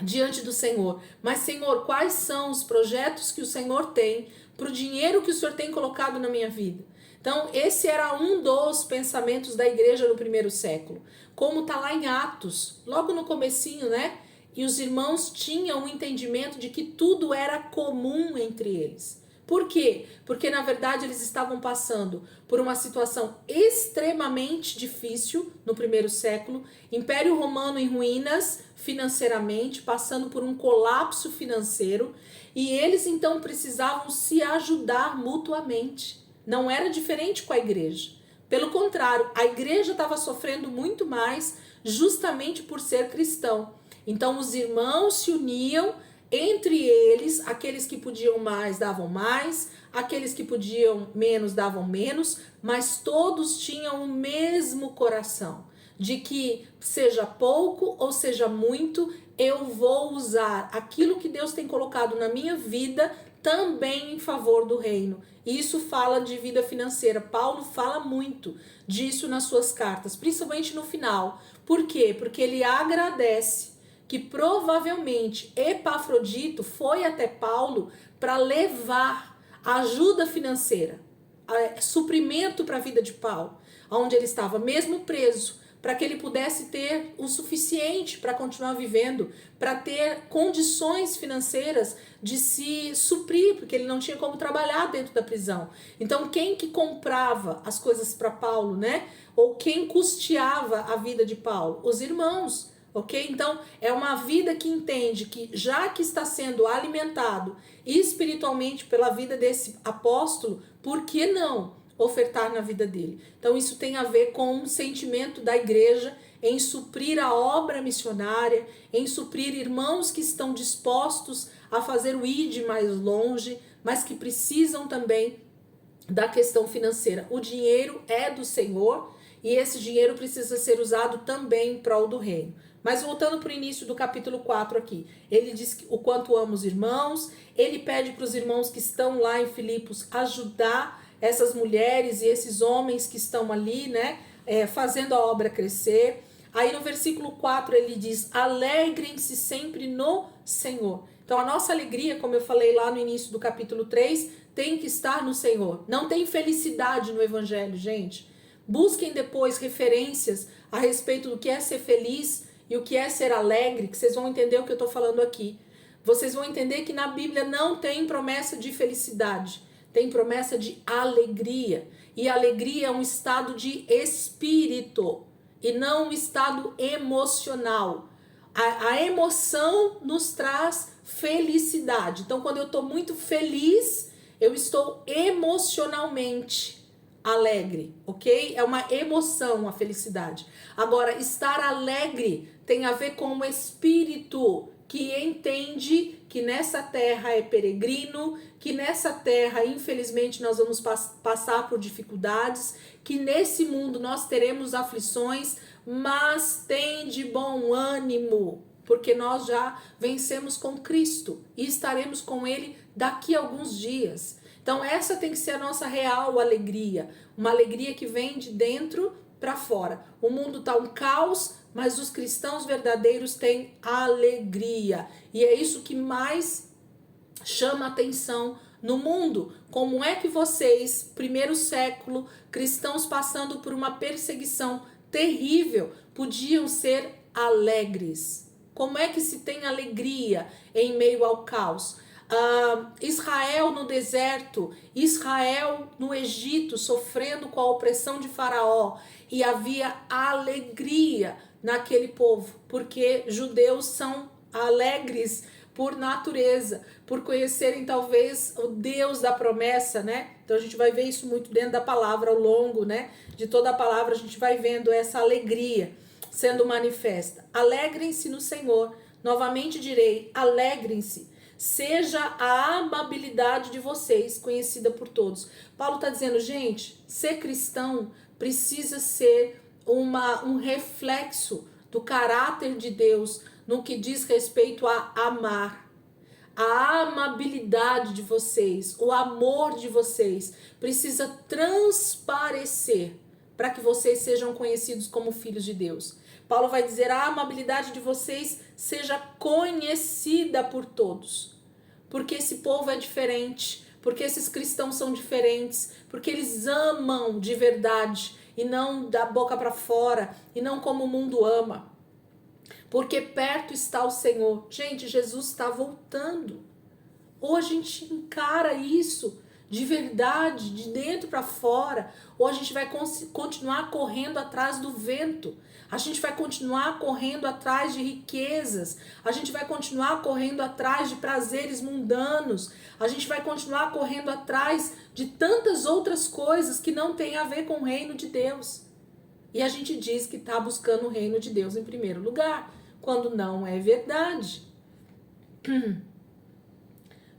diante do Senhor. Mas, Senhor, quais são os projetos que o Senhor tem para o dinheiro que o Senhor tem colocado na minha vida? Então, esse era um dos pensamentos da igreja no primeiro século. Como está lá em Atos, logo no comecinho, E os irmãos tinham um entendimento de que tudo era comum entre eles. Por quê? Porque na verdade eles estavam passando por uma situação extremamente difícil no primeiro século, Império Romano em ruínas financeiramente, passando por um colapso financeiro, e eles então precisavam se ajudar mutuamente. Não era diferente com a igreja. Pelo contrário, a igreja estava sofrendo muito mais justamente por ser cristão. Então os irmãos se uniam entre eles, aqueles que podiam mais davam mais, aqueles que podiam menos davam menos, mas todos tinham o mesmo coração, de que seja pouco ou seja muito, eu vou usar aquilo que Deus tem colocado na minha vida também em favor do reino. Isso fala de vida financeira. Paulo fala muito disso nas suas cartas, principalmente no final. Por quê? Porque ele agradece que provavelmente Epafrodito foi até Paulo para levar ajuda financeira, suprimento para a vida de Paulo, onde ele estava mesmo preso, para que ele pudesse ter o suficiente para continuar vivendo, para ter condições financeiras de se suprir, porque ele não tinha como trabalhar dentro da prisão. Então, quem que comprava as coisas para Paulo, né? Ou quem custeava a vida de Paulo? Os irmãos. Ok? Então, é uma vida que entende que, já que está sendo alimentado espiritualmente pela vida desse apóstolo, por que não ofertar na vida dele? Então, isso tem a ver com um sentimento da igreja em suprir a obra missionária, em suprir irmãos que estão dispostos a fazer o ID mais longe, mas que precisam também da questão financeira. O dinheiro é do Senhor e esse dinheiro precisa ser usado também em prol do reino. Mas voltando para o início do capítulo 4 aqui, ele diz o quanto ama os irmãos, ele pede para os irmãos que estão lá em Filipos ajudar essas mulheres e esses homens que estão ali, né, fazendo a obra crescer. Aí no versículo 4 ele diz, alegrem-se sempre no Senhor. Então a nossa alegria, como eu falei lá no início do capítulo 3, tem que estar no Senhor. Não tem felicidade no evangelho, gente. Busquem depois referências a respeito do que é ser feliz e o que é ser alegre, que vocês vão entender o que eu estou falando aqui. Vocês vão entender que na Bíblia não tem promessa de felicidade, tem promessa de alegria. E alegria é um estado de espírito e não um estado emocional. A emoção nos traz felicidade. Então, quando eu estou muito feliz, eu estou emocionalmente alegre, ok? É uma emoção a felicidade. Agora, estar alegre tem a ver com o espírito que entende que nessa terra é peregrino, que nessa terra, infelizmente, nós vamos passar por dificuldades, que nesse mundo nós teremos aflições, mas tem de bom ânimo, porque nós já vencemos com Cristo e estaremos com Ele daqui a alguns dias. Então essa tem que ser a nossa real alegria, uma alegria que vem de dentro para fora. O mundo está um caos, mas os cristãos verdadeiros têm alegria. E é isso que mais chama atenção no mundo. Como é que vocês, primeiro século, cristãos passando por uma perseguição terrível, podiam ser alegres? Como é que se tem alegria em meio ao caos? Israel no deserto, Israel no Egito, sofrendo com a opressão de Faraó, e havia alegria naquele povo, porque judeus são alegres por natureza, por conhecerem talvez o Deus da promessa, né? Então a gente vai ver isso muito dentro da palavra, ao longo, né, de toda a palavra a gente vai vendo essa alegria sendo manifesta. Alegrem-se no Senhor. Novamente direi, alegrem-se. Seja a amabilidade de vocês conhecida por todos. Paulo está dizendo, gente, ser cristão precisa ser um reflexo do caráter de Deus no que diz respeito a amar. A amabilidade de vocês, o amor de vocês precisa transparecer para que vocês sejam conhecidos como filhos de Deus. Paulo vai dizer, a amabilidade de vocês seja conhecida por todos. Porque esse povo é diferente, porque esses cristãos são diferentes, porque eles amam de verdade e não da boca para fora, e não como o mundo ama. Porque perto está o Senhor. Gente, Jesus está voltando. Ou a gente encara isso de verdade, de dentro para fora, ou a gente vai continuar correndo atrás do vento. A gente vai continuar correndo atrás de riquezas. A gente vai continuar correndo atrás de prazeres mundanos. A gente vai continuar correndo atrás de tantas outras coisas que não têm a ver com o reino de Deus. E a gente diz que está buscando o reino de Deus em primeiro lugar, quando não é verdade.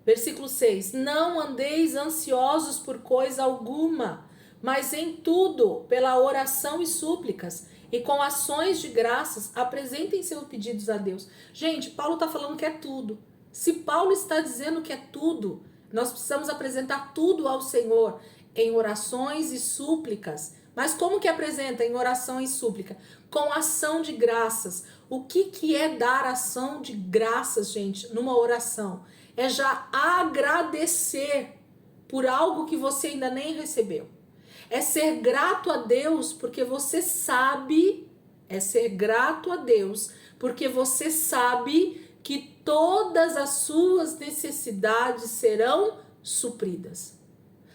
Versículo 6. Não andeis ansiosos por coisa alguma, mas em tudo, pela oração e súplicas, e com ações de graças, apresentem seus pedidos a Deus. Gente, Paulo está falando que é tudo. Se Paulo está dizendo que é tudo, nós precisamos apresentar tudo ao Senhor em orações e súplicas. Mas como que apresenta em oração e súplica? Com ação de graças. O que é dar ação de graças, gente, numa oração? É já agradecer por algo que você ainda nem recebeu. É ser grato a Deus porque você sabe, que todas as suas necessidades serão supridas.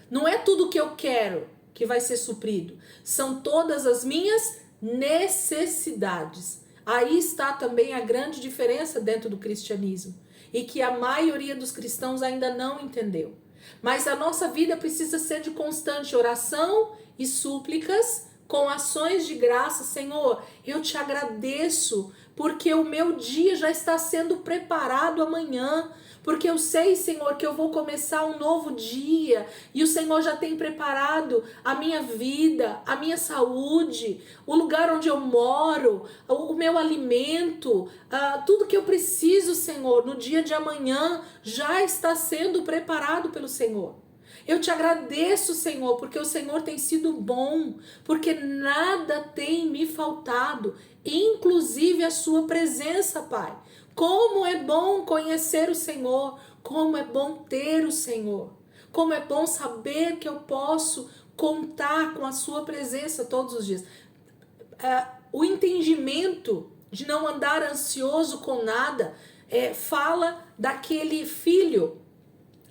Não é tudo que eu quero que vai ser suprido, são todas as minhas necessidades. Aí está também a grande diferença dentro do cristianismo e que a maioria dos cristãos ainda não entendeu. Mas a nossa vida precisa ser de constante oração e súplicas com ações de graça. Senhor, eu te agradeço porque o meu dia já está sendo preparado amanhã. Porque eu sei, Senhor, que eu vou começar um novo dia e o Senhor já tem preparado a minha vida, a minha saúde, o lugar onde eu moro, o meu alimento, tudo que eu preciso, Senhor, no dia de amanhã já está sendo preparado pelo Senhor. Eu te agradeço, Senhor, porque o Senhor tem sido bom, porque nada tem me faltado, inclusive a sua presença, Pai. Como é bom conhecer o Senhor, como é bom ter o Senhor, como é bom saber que eu posso contar com a sua presença todos os dias. O entendimento de não andar ansioso com nada fala daquele filho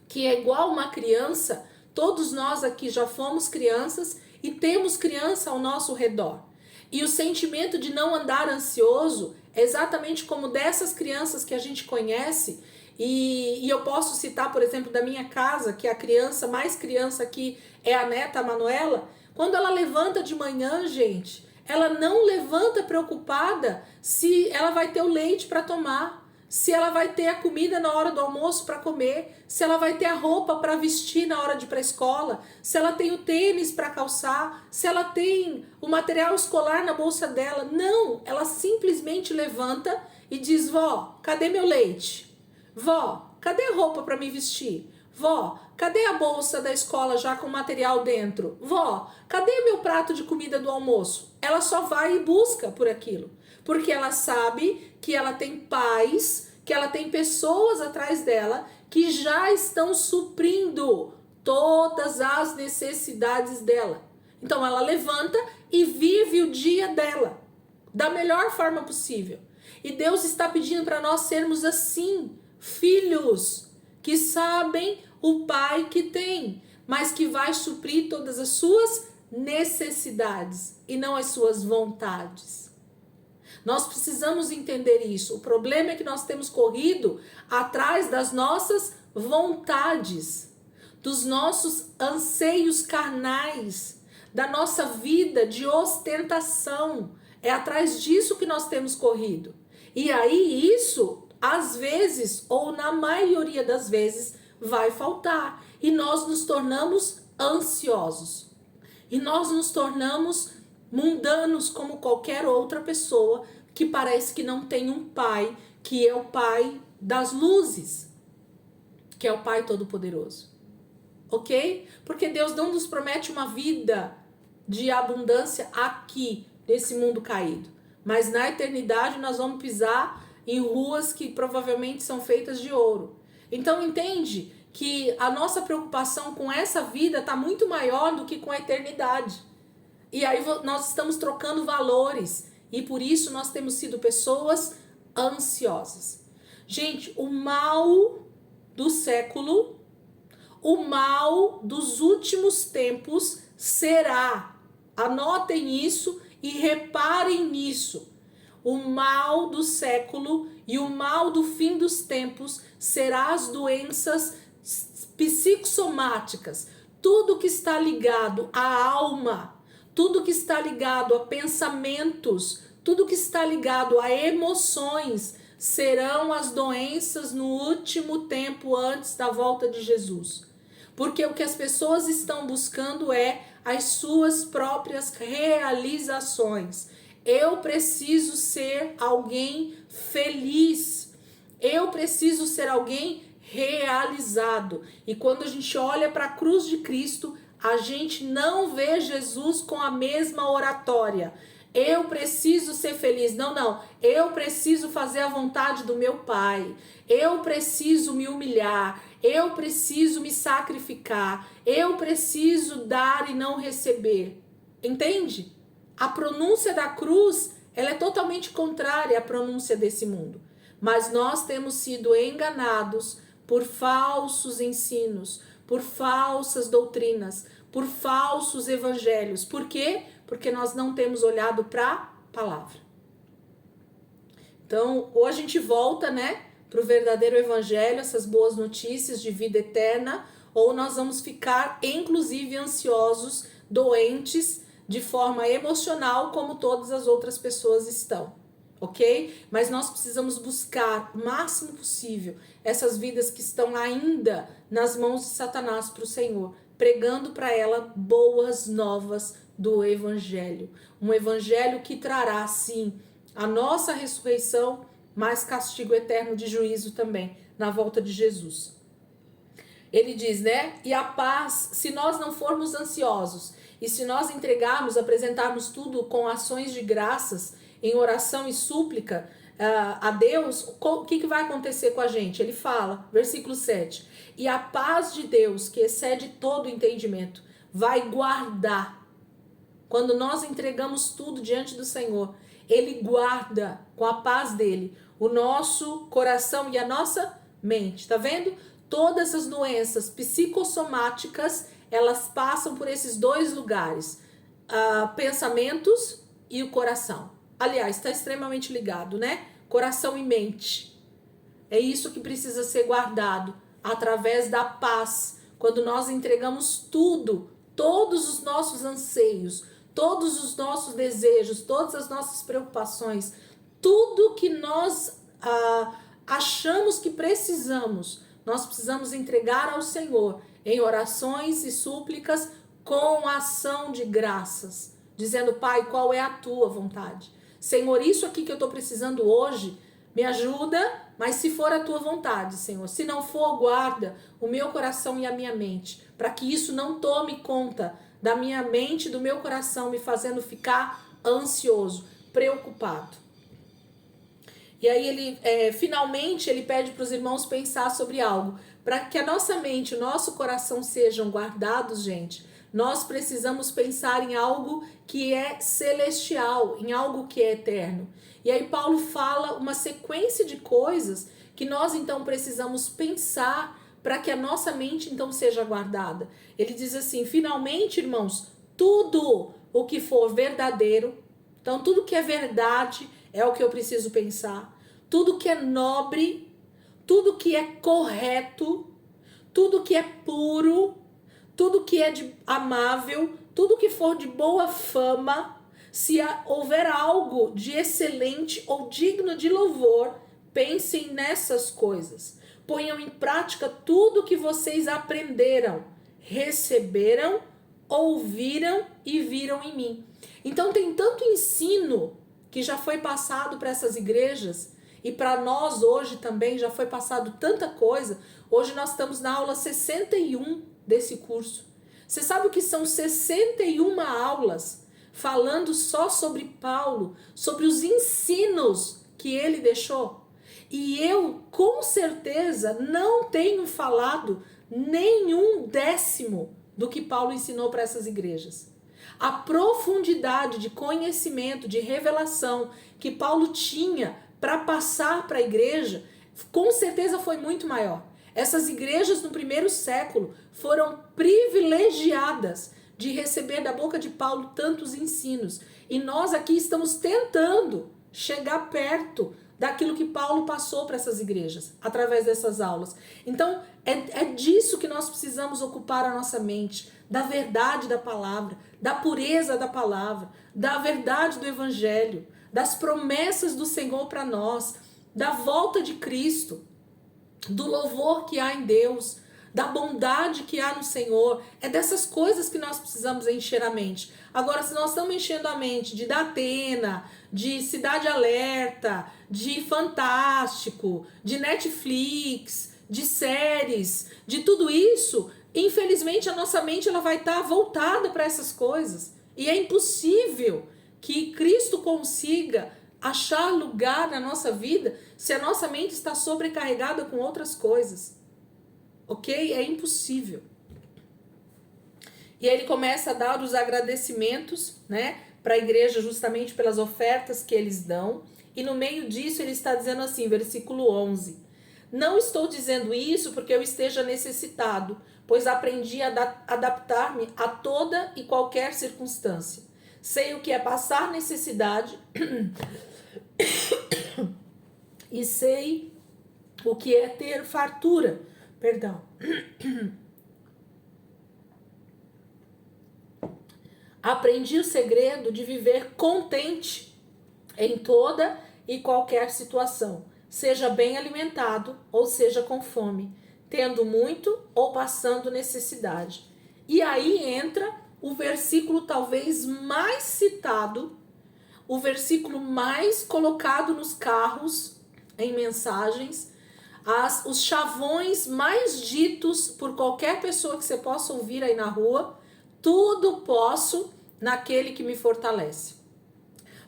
que é igual uma criança. Todos nós aqui já fomos crianças e temos criança ao nosso redor. E o sentimento de não andar ansioso é exatamente como dessas crianças que a gente conhece. E eu posso citar, por exemplo, da minha casa, que a criança, mais criança aqui é a neta, a Manuela. Quando ela levanta de manhã, gente, ela não levanta preocupada se ela vai ter o leite para tomar, se ela vai ter a comida na hora do almoço para comer, se ela vai ter a roupa para vestir na hora de ir para a escola, se ela tem o tênis para calçar, se ela tem o material escolar na bolsa dela. Não, ela simplesmente levanta e diz: vó, cadê meu leite? Vó, cadê a roupa para me vestir? Vó, cadê a bolsa da escola já com material dentro? Vó, cadê meu prato de comida do almoço? Ela só vai e busca por aquilo, porque ela sabe que ela tem paz, que ela tem pessoas atrás dela que já estão suprindo todas as necessidades dela. Então ela levanta e vive o dia dela da melhor forma possível. E Deus está pedindo para nós sermos assim, filhos que sabem o Pai que tem, mas que vai suprir todas as suas necessidades e não as suas vontades. Nós precisamos entender isso. O problema é que nós temos corrido atrás das nossas vontades, dos nossos anseios carnais, da nossa vida de ostentação. É atrás disso que nós temos corrido. E aí isso, às vezes, ou na maioria das vezes, vai faltar. E nós nos tornamos ansiosos. E nós nos tornamos mundanos como qualquer outra pessoa que parece que não tem um pai, que é o pai das luzes, que é o Pai Todo-Poderoso. Ok? Porque Deus não nos promete uma vida de abundância aqui, nesse mundo caído. Mas na eternidade nós vamos pisar em ruas que provavelmente são feitas de ouro. Então entende que a nossa preocupação com essa vida está muito maior do que com a eternidade. E aí nós estamos trocando valores. E por isso nós temos sido pessoas ansiosas. Gente, o mal do século, o mal dos últimos tempos será. Anotem isso e reparem nisso. O mal do século e o mal do fim dos tempos será as doenças psicossomáticas. Tudo que está ligado à alma, tudo que está ligado a pensamentos, tudo que está ligado a emoções, serão as doenças no último tempo antes da volta de Jesus. Porque o que as pessoas estão buscando é as suas próprias realizações. Eu preciso ser alguém feliz. Eu preciso ser alguém realizado. E quando a gente olha para a cruz de Cristo, a gente não vê Jesus com a mesma oratória. Eu preciso ser feliz. Não. Eu preciso fazer a vontade do meu Pai. Eu preciso me humilhar. Eu preciso me sacrificar. Eu preciso dar e não receber. Entende? A pronúncia da cruz, ela é totalmente contrária à pronúncia desse mundo. Mas nós temos sido enganados por falsos ensinos, por falsas doutrinas, por falsos evangelhos. Por quê? Porque nós não temos olhado para a palavra. Então, ou a gente volta, para o verdadeiro evangelho, essas boas notícias de vida eterna, ou nós vamos ficar, inclusive, ansiosos, doentes, de forma emocional, como todas as outras pessoas estão, ok? Mas nós precisamos buscar o máximo possível essas vidas que estão ainda nas mãos de Satanás para o Senhor, pregando para ela boas novas do evangelho. Um evangelho que trará, sim, a nossa ressurreição, mas castigo eterno de juízo também, na volta de Jesus. Ele diz, e a paz, se nós não formos ansiosos, e se nós entregarmos, apresentarmos tudo com ações de graças, em oração e súplica a Deus, o que vai acontecer com a gente? Ele fala, versículo 7, e a paz de Deus, que excede todo entendimento, vai guardar. Quando nós entregamos tudo diante do Senhor, Ele guarda com a paz dele o nosso coração e a nossa mente. Tá vendo? Todas as doenças psicossomáticas, elas passam por esses dois lugares, pensamentos e o coração. Aliás, está extremamente ligado, coração e mente. É isso que precisa ser guardado através da paz. Quando nós entregamos tudo, todos os nossos anseios, todos os nossos desejos, todas as nossas preocupações, tudo que nós achamos que precisamos, nós precisamos entregar ao Senhor em orações e súplicas com ação de graças, dizendo, Pai, qual é a tua vontade? Senhor, isso aqui que eu estou precisando hoje, me ajuda, mas se for a tua vontade, Senhor, se não for, guarda o meu coração e a minha mente, para que isso não tome conta da minha mente, do meu coração, me fazendo ficar ansioso, preocupado. E aí ele, finalmente, ele pede para os irmãos pensar sobre algo. Para que a nossa mente, o nosso coração sejam guardados, gente, nós precisamos pensar em algo que é celestial, em algo que é eterno. E aí Paulo fala uma sequência de coisas que nós então precisamos pensar para que a nossa mente então seja guardada. Ele diz assim, finalmente, irmãos, tudo o que for verdadeiro, então tudo que é verdade é o que eu preciso pensar, tudo que é nobre, tudo que é correto, tudo que é puro, tudo que é amável, tudo que for de boa fama, se houver algo de excelente ou digno de louvor, pensem nessas coisas. Ponham em prática tudo que vocês aprenderam, receberam, ouviram e viram em mim. Então tem tanto ensino que já foi passado para essas igrejas e para nós hoje também já foi passado tanta coisa. Hoje nós estamos na aula 61 desse curso. Você sabe o que são 61 aulas falando só sobre Paulo, sobre os ensinos que ele deixou? E eu, com certeza, não tenho falado nenhum décimo do que Paulo ensinou para essas igrejas. A profundidade de conhecimento, de revelação que Paulo tinha para passar para a igreja, com certeza foi muito maior. Essas igrejas no primeiro século foram privilegiadas de receber da boca de Paulo tantos ensinos. E nós aqui estamos tentando chegar perto daquilo que Paulo passou para essas igrejas, através dessas aulas. Então, é disso que nós precisamos ocupar a nossa mente, da verdade da palavra, da pureza da palavra, da verdade do evangelho, das promessas do Senhor para nós, da volta de Cristo, do louvor que há em Deus, da bondade que há no Senhor. É dessas coisas que nós precisamos encher a mente. Agora, se nós estamos enchendo a mente de Datena, de Cidade Alerta, de Fantástico, de Netflix, de séries, de tudo isso, infelizmente a nossa mente ela vai estar voltada para essas coisas. E é impossível que Cristo consiga achar lugar na nossa vida se a nossa mente está sobrecarregada com outras coisas. Ok? É impossível. E aí ele começa a dar os agradecimentos, né, para a igreja justamente pelas ofertas que eles dão. E no meio disso ele está dizendo assim, versículo 11. Não estou dizendo isso porque eu esteja necessitado, pois aprendi a adaptar-me a toda e qualquer circunstância. Sei o que é passar necessidade e sei o que é ter fartura. Perdão. Aprendi o segredo de viver contente em toda e qualquer situação, seja bem alimentado ou seja com fome, tendo muito ou passando necessidade. E aí entra o versículo talvez mais citado, o versículo mais colocado nos carros, em mensagens, os chavões mais ditos por qualquer pessoa que você possa ouvir aí na rua: tudo posso naquele que me fortalece.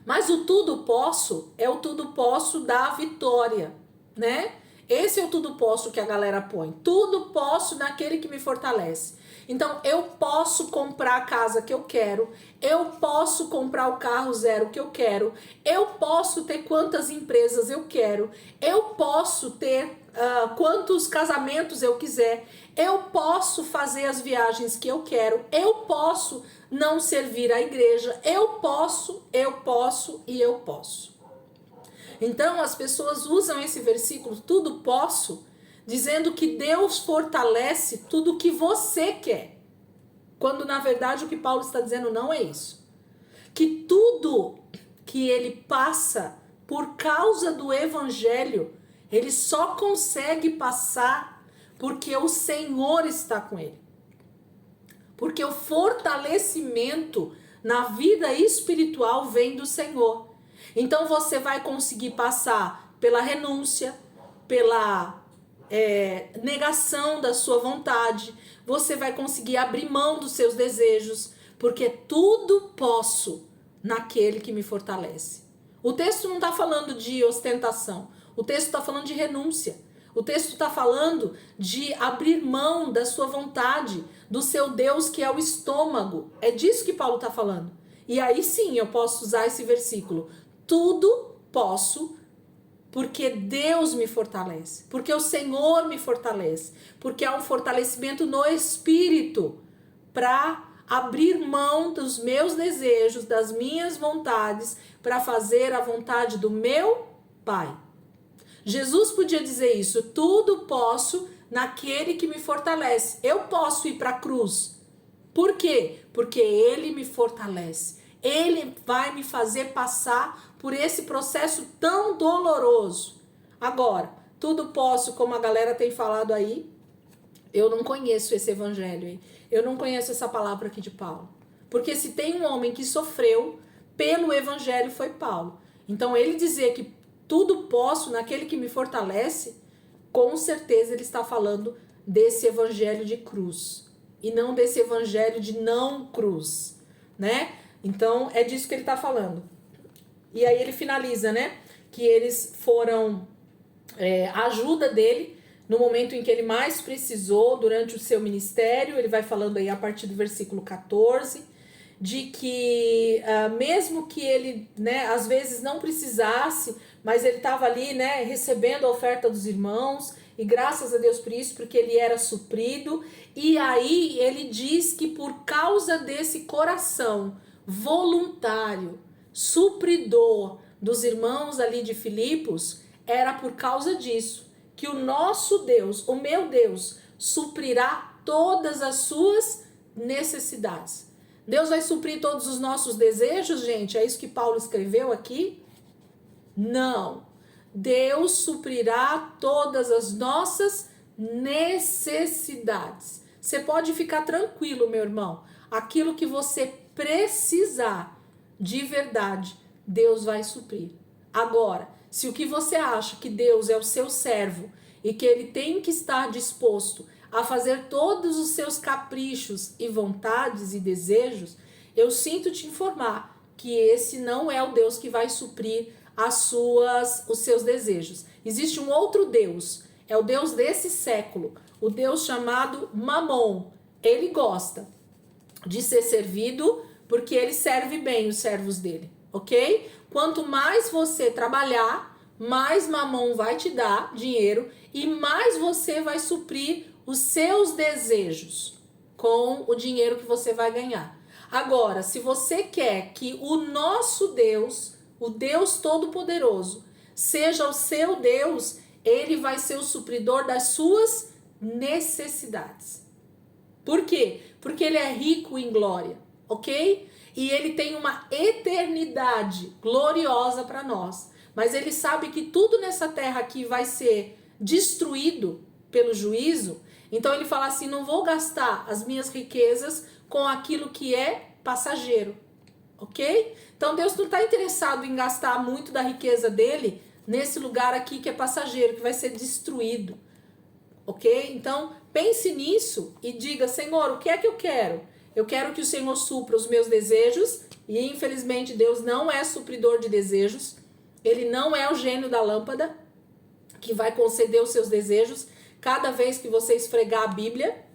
Mas o tudo posso é o tudo posso da vitória, né? Esse é o tudo posso que a galera põe. Tudo posso naquele que me fortalece. Então, eu posso comprar a casa que eu quero, eu posso comprar o carro zero que eu quero, eu posso ter quantas empresas eu quero, eu posso ter quantos casamentos eu quiser, eu posso fazer as viagens que eu quero, eu posso não servir à igreja, eu posso e eu posso. Então, as pessoas usam esse versículo, tudo posso, dizendo que Deus fortalece tudo que você quer. Quando, na verdade, o que Paulo está dizendo não é isso. Que tudo que ele passa por causa do evangelho, ele só consegue passar porque o Senhor está com ele. Porque o fortalecimento na vida espiritual vem do Senhor. Então você vai conseguir passar pela renúncia, pela negação da sua vontade, você vai conseguir abrir mão dos seus desejos, porque tudo posso naquele que me fortalece. O texto não está falando de ostentação, o texto está falando de renúncia, o texto está falando de abrir mão da sua vontade, do seu Deus que é o estômago. É disso que Paulo está falando. E aí sim eu posso usar esse versículo. Tudo posso porque Deus me fortalece, porque o Senhor me fortalece, porque há um fortalecimento no Espírito para abrir mão dos meus desejos, das minhas vontades, para fazer a vontade do meu Pai. Jesus podia dizer isso: tudo posso naquele que me fortalece. Eu posso ir para a cruz. Por quê? Porque Ele me fortalece. Ele vai me fazer passar por esse processo tão doloroso. Agora, tudo posso, como a galera tem falado aí, eu não conheço esse evangelho aí. Eu não conheço essa palavra aqui de Paulo. Porque se tem um homem que sofreu pelo evangelho, foi Paulo. Então ele dizer que tudo posso naquele que me fortalece, com certeza ele está falando desse evangelho de cruz. E não desse evangelho de não cruz, né? Então é disso que ele está falando. E aí ele finaliza, né? Que eles foram a ajuda dele no momento em que ele mais precisou durante o seu ministério. Ele vai falando aí a partir do versículo 14, de que mesmo que ele, né, às vezes não precisasse mas ele estava ali, né, recebendo a oferta dos irmãos, e graças a Deus por isso, porque ele era suprido. E aí ele diz que por causa desse coração voluntário, supridor dos irmãos ali de Filipos, era por causa disso que o nosso Deus, o meu Deus, suprirá todas as suas necessidades. Deus vai suprir todos os nossos desejos, gente? É isso que Paulo escreveu aqui? Não. Deus suprirá todas as nossas necessidades. Você pode ficar tranquilo, meu irmão. Aquilo que você precisar de verdade, Deus vai suprir. Agora, se o que você acha que Deus é o seu servo e que ele tem que estar disposto a fazer todos os seus caprichos e vontades e desejos, eu sinto te informar que esse não é o Deus que vai suprir os seus desejos. Existe um outro Deus, é o Deus desse século, o Deus chamado Mamon. Ele gosta de ser servido porque ele serve bem os servos dele, ok? Quanto mais você trabalhar, mais Mamon vai te dar dinheiro e mais você vai suprir os seus desejos com o dinheiro que você vai ganhar. Agora, se você quer que o nosso Deus, o Deus Todo-Poderoso, seja o seu Deus, ele vai ser o supridor das suas necessidades. Por quê? Porque ele é rico em glória, ok? E ele tem uma eternidade gloriosa para nós. Mas ele sabe que tudo nessa terra aqui vai ser destruído pelo juízo. Então ele fala assim, não vou gastar as minhas riquezas com aquilo que é passageiro, ok? Então Deus não está interessado em gastar muito da riqueza dele nesse lugar aqui que é passageiro, que vai ser destruído, ok? Então pense nisso e diga, Senhor, o que é que eu quero? Eu quero que o Senhor supra os meus desejos, e infelizmente Deus não é supridor de desejos, ele não é o gênio da lâmpada que vai conceder os seus desejos cada vez que você esfregar a Bíblia,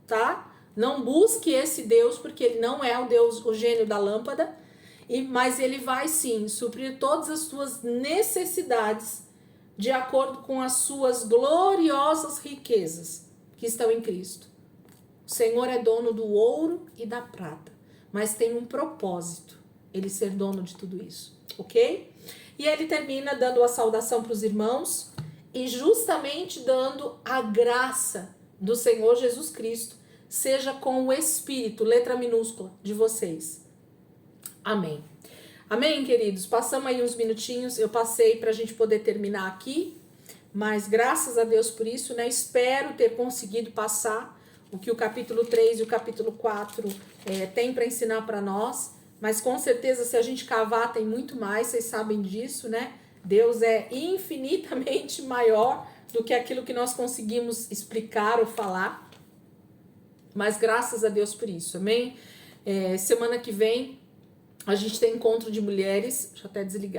tá? Não busque esse Deus, porque ele não é o Deus, o gênio da lâmpada, mas ele vai sim suprir todas as suas necessidades de acordo com as suas gloriosas riquezas que estão em Cristo. O Senhor é dono do ouro e da prata, mas tem um propósito, ele ser dono de tudo isso, ok? E ele termina dando a saudação para os irmãos e justamente dando a graça do Senhor Jesus Cristo, seja com o Espírito, letra minúscula, de vocês. Amém. Amém, queridos? Passamos aí uns minutinhos, eu passei para a gente poder terminar aqui, mas graças a Deus por isso, né? Espero ter conseguido passar o que o capítulo 3 e o capítulo 4 tem para ensinar para nós, mas com certeza se a gente cavar tem muito mais, vocês sabem disso, né? Deus é infinitamente maior do que aquilo que nós conseguimos explicar ou falar, mas graças a Deus por isso, amém? Semana que vem a gente tem encontro de mulheres, deixa eu até desligar.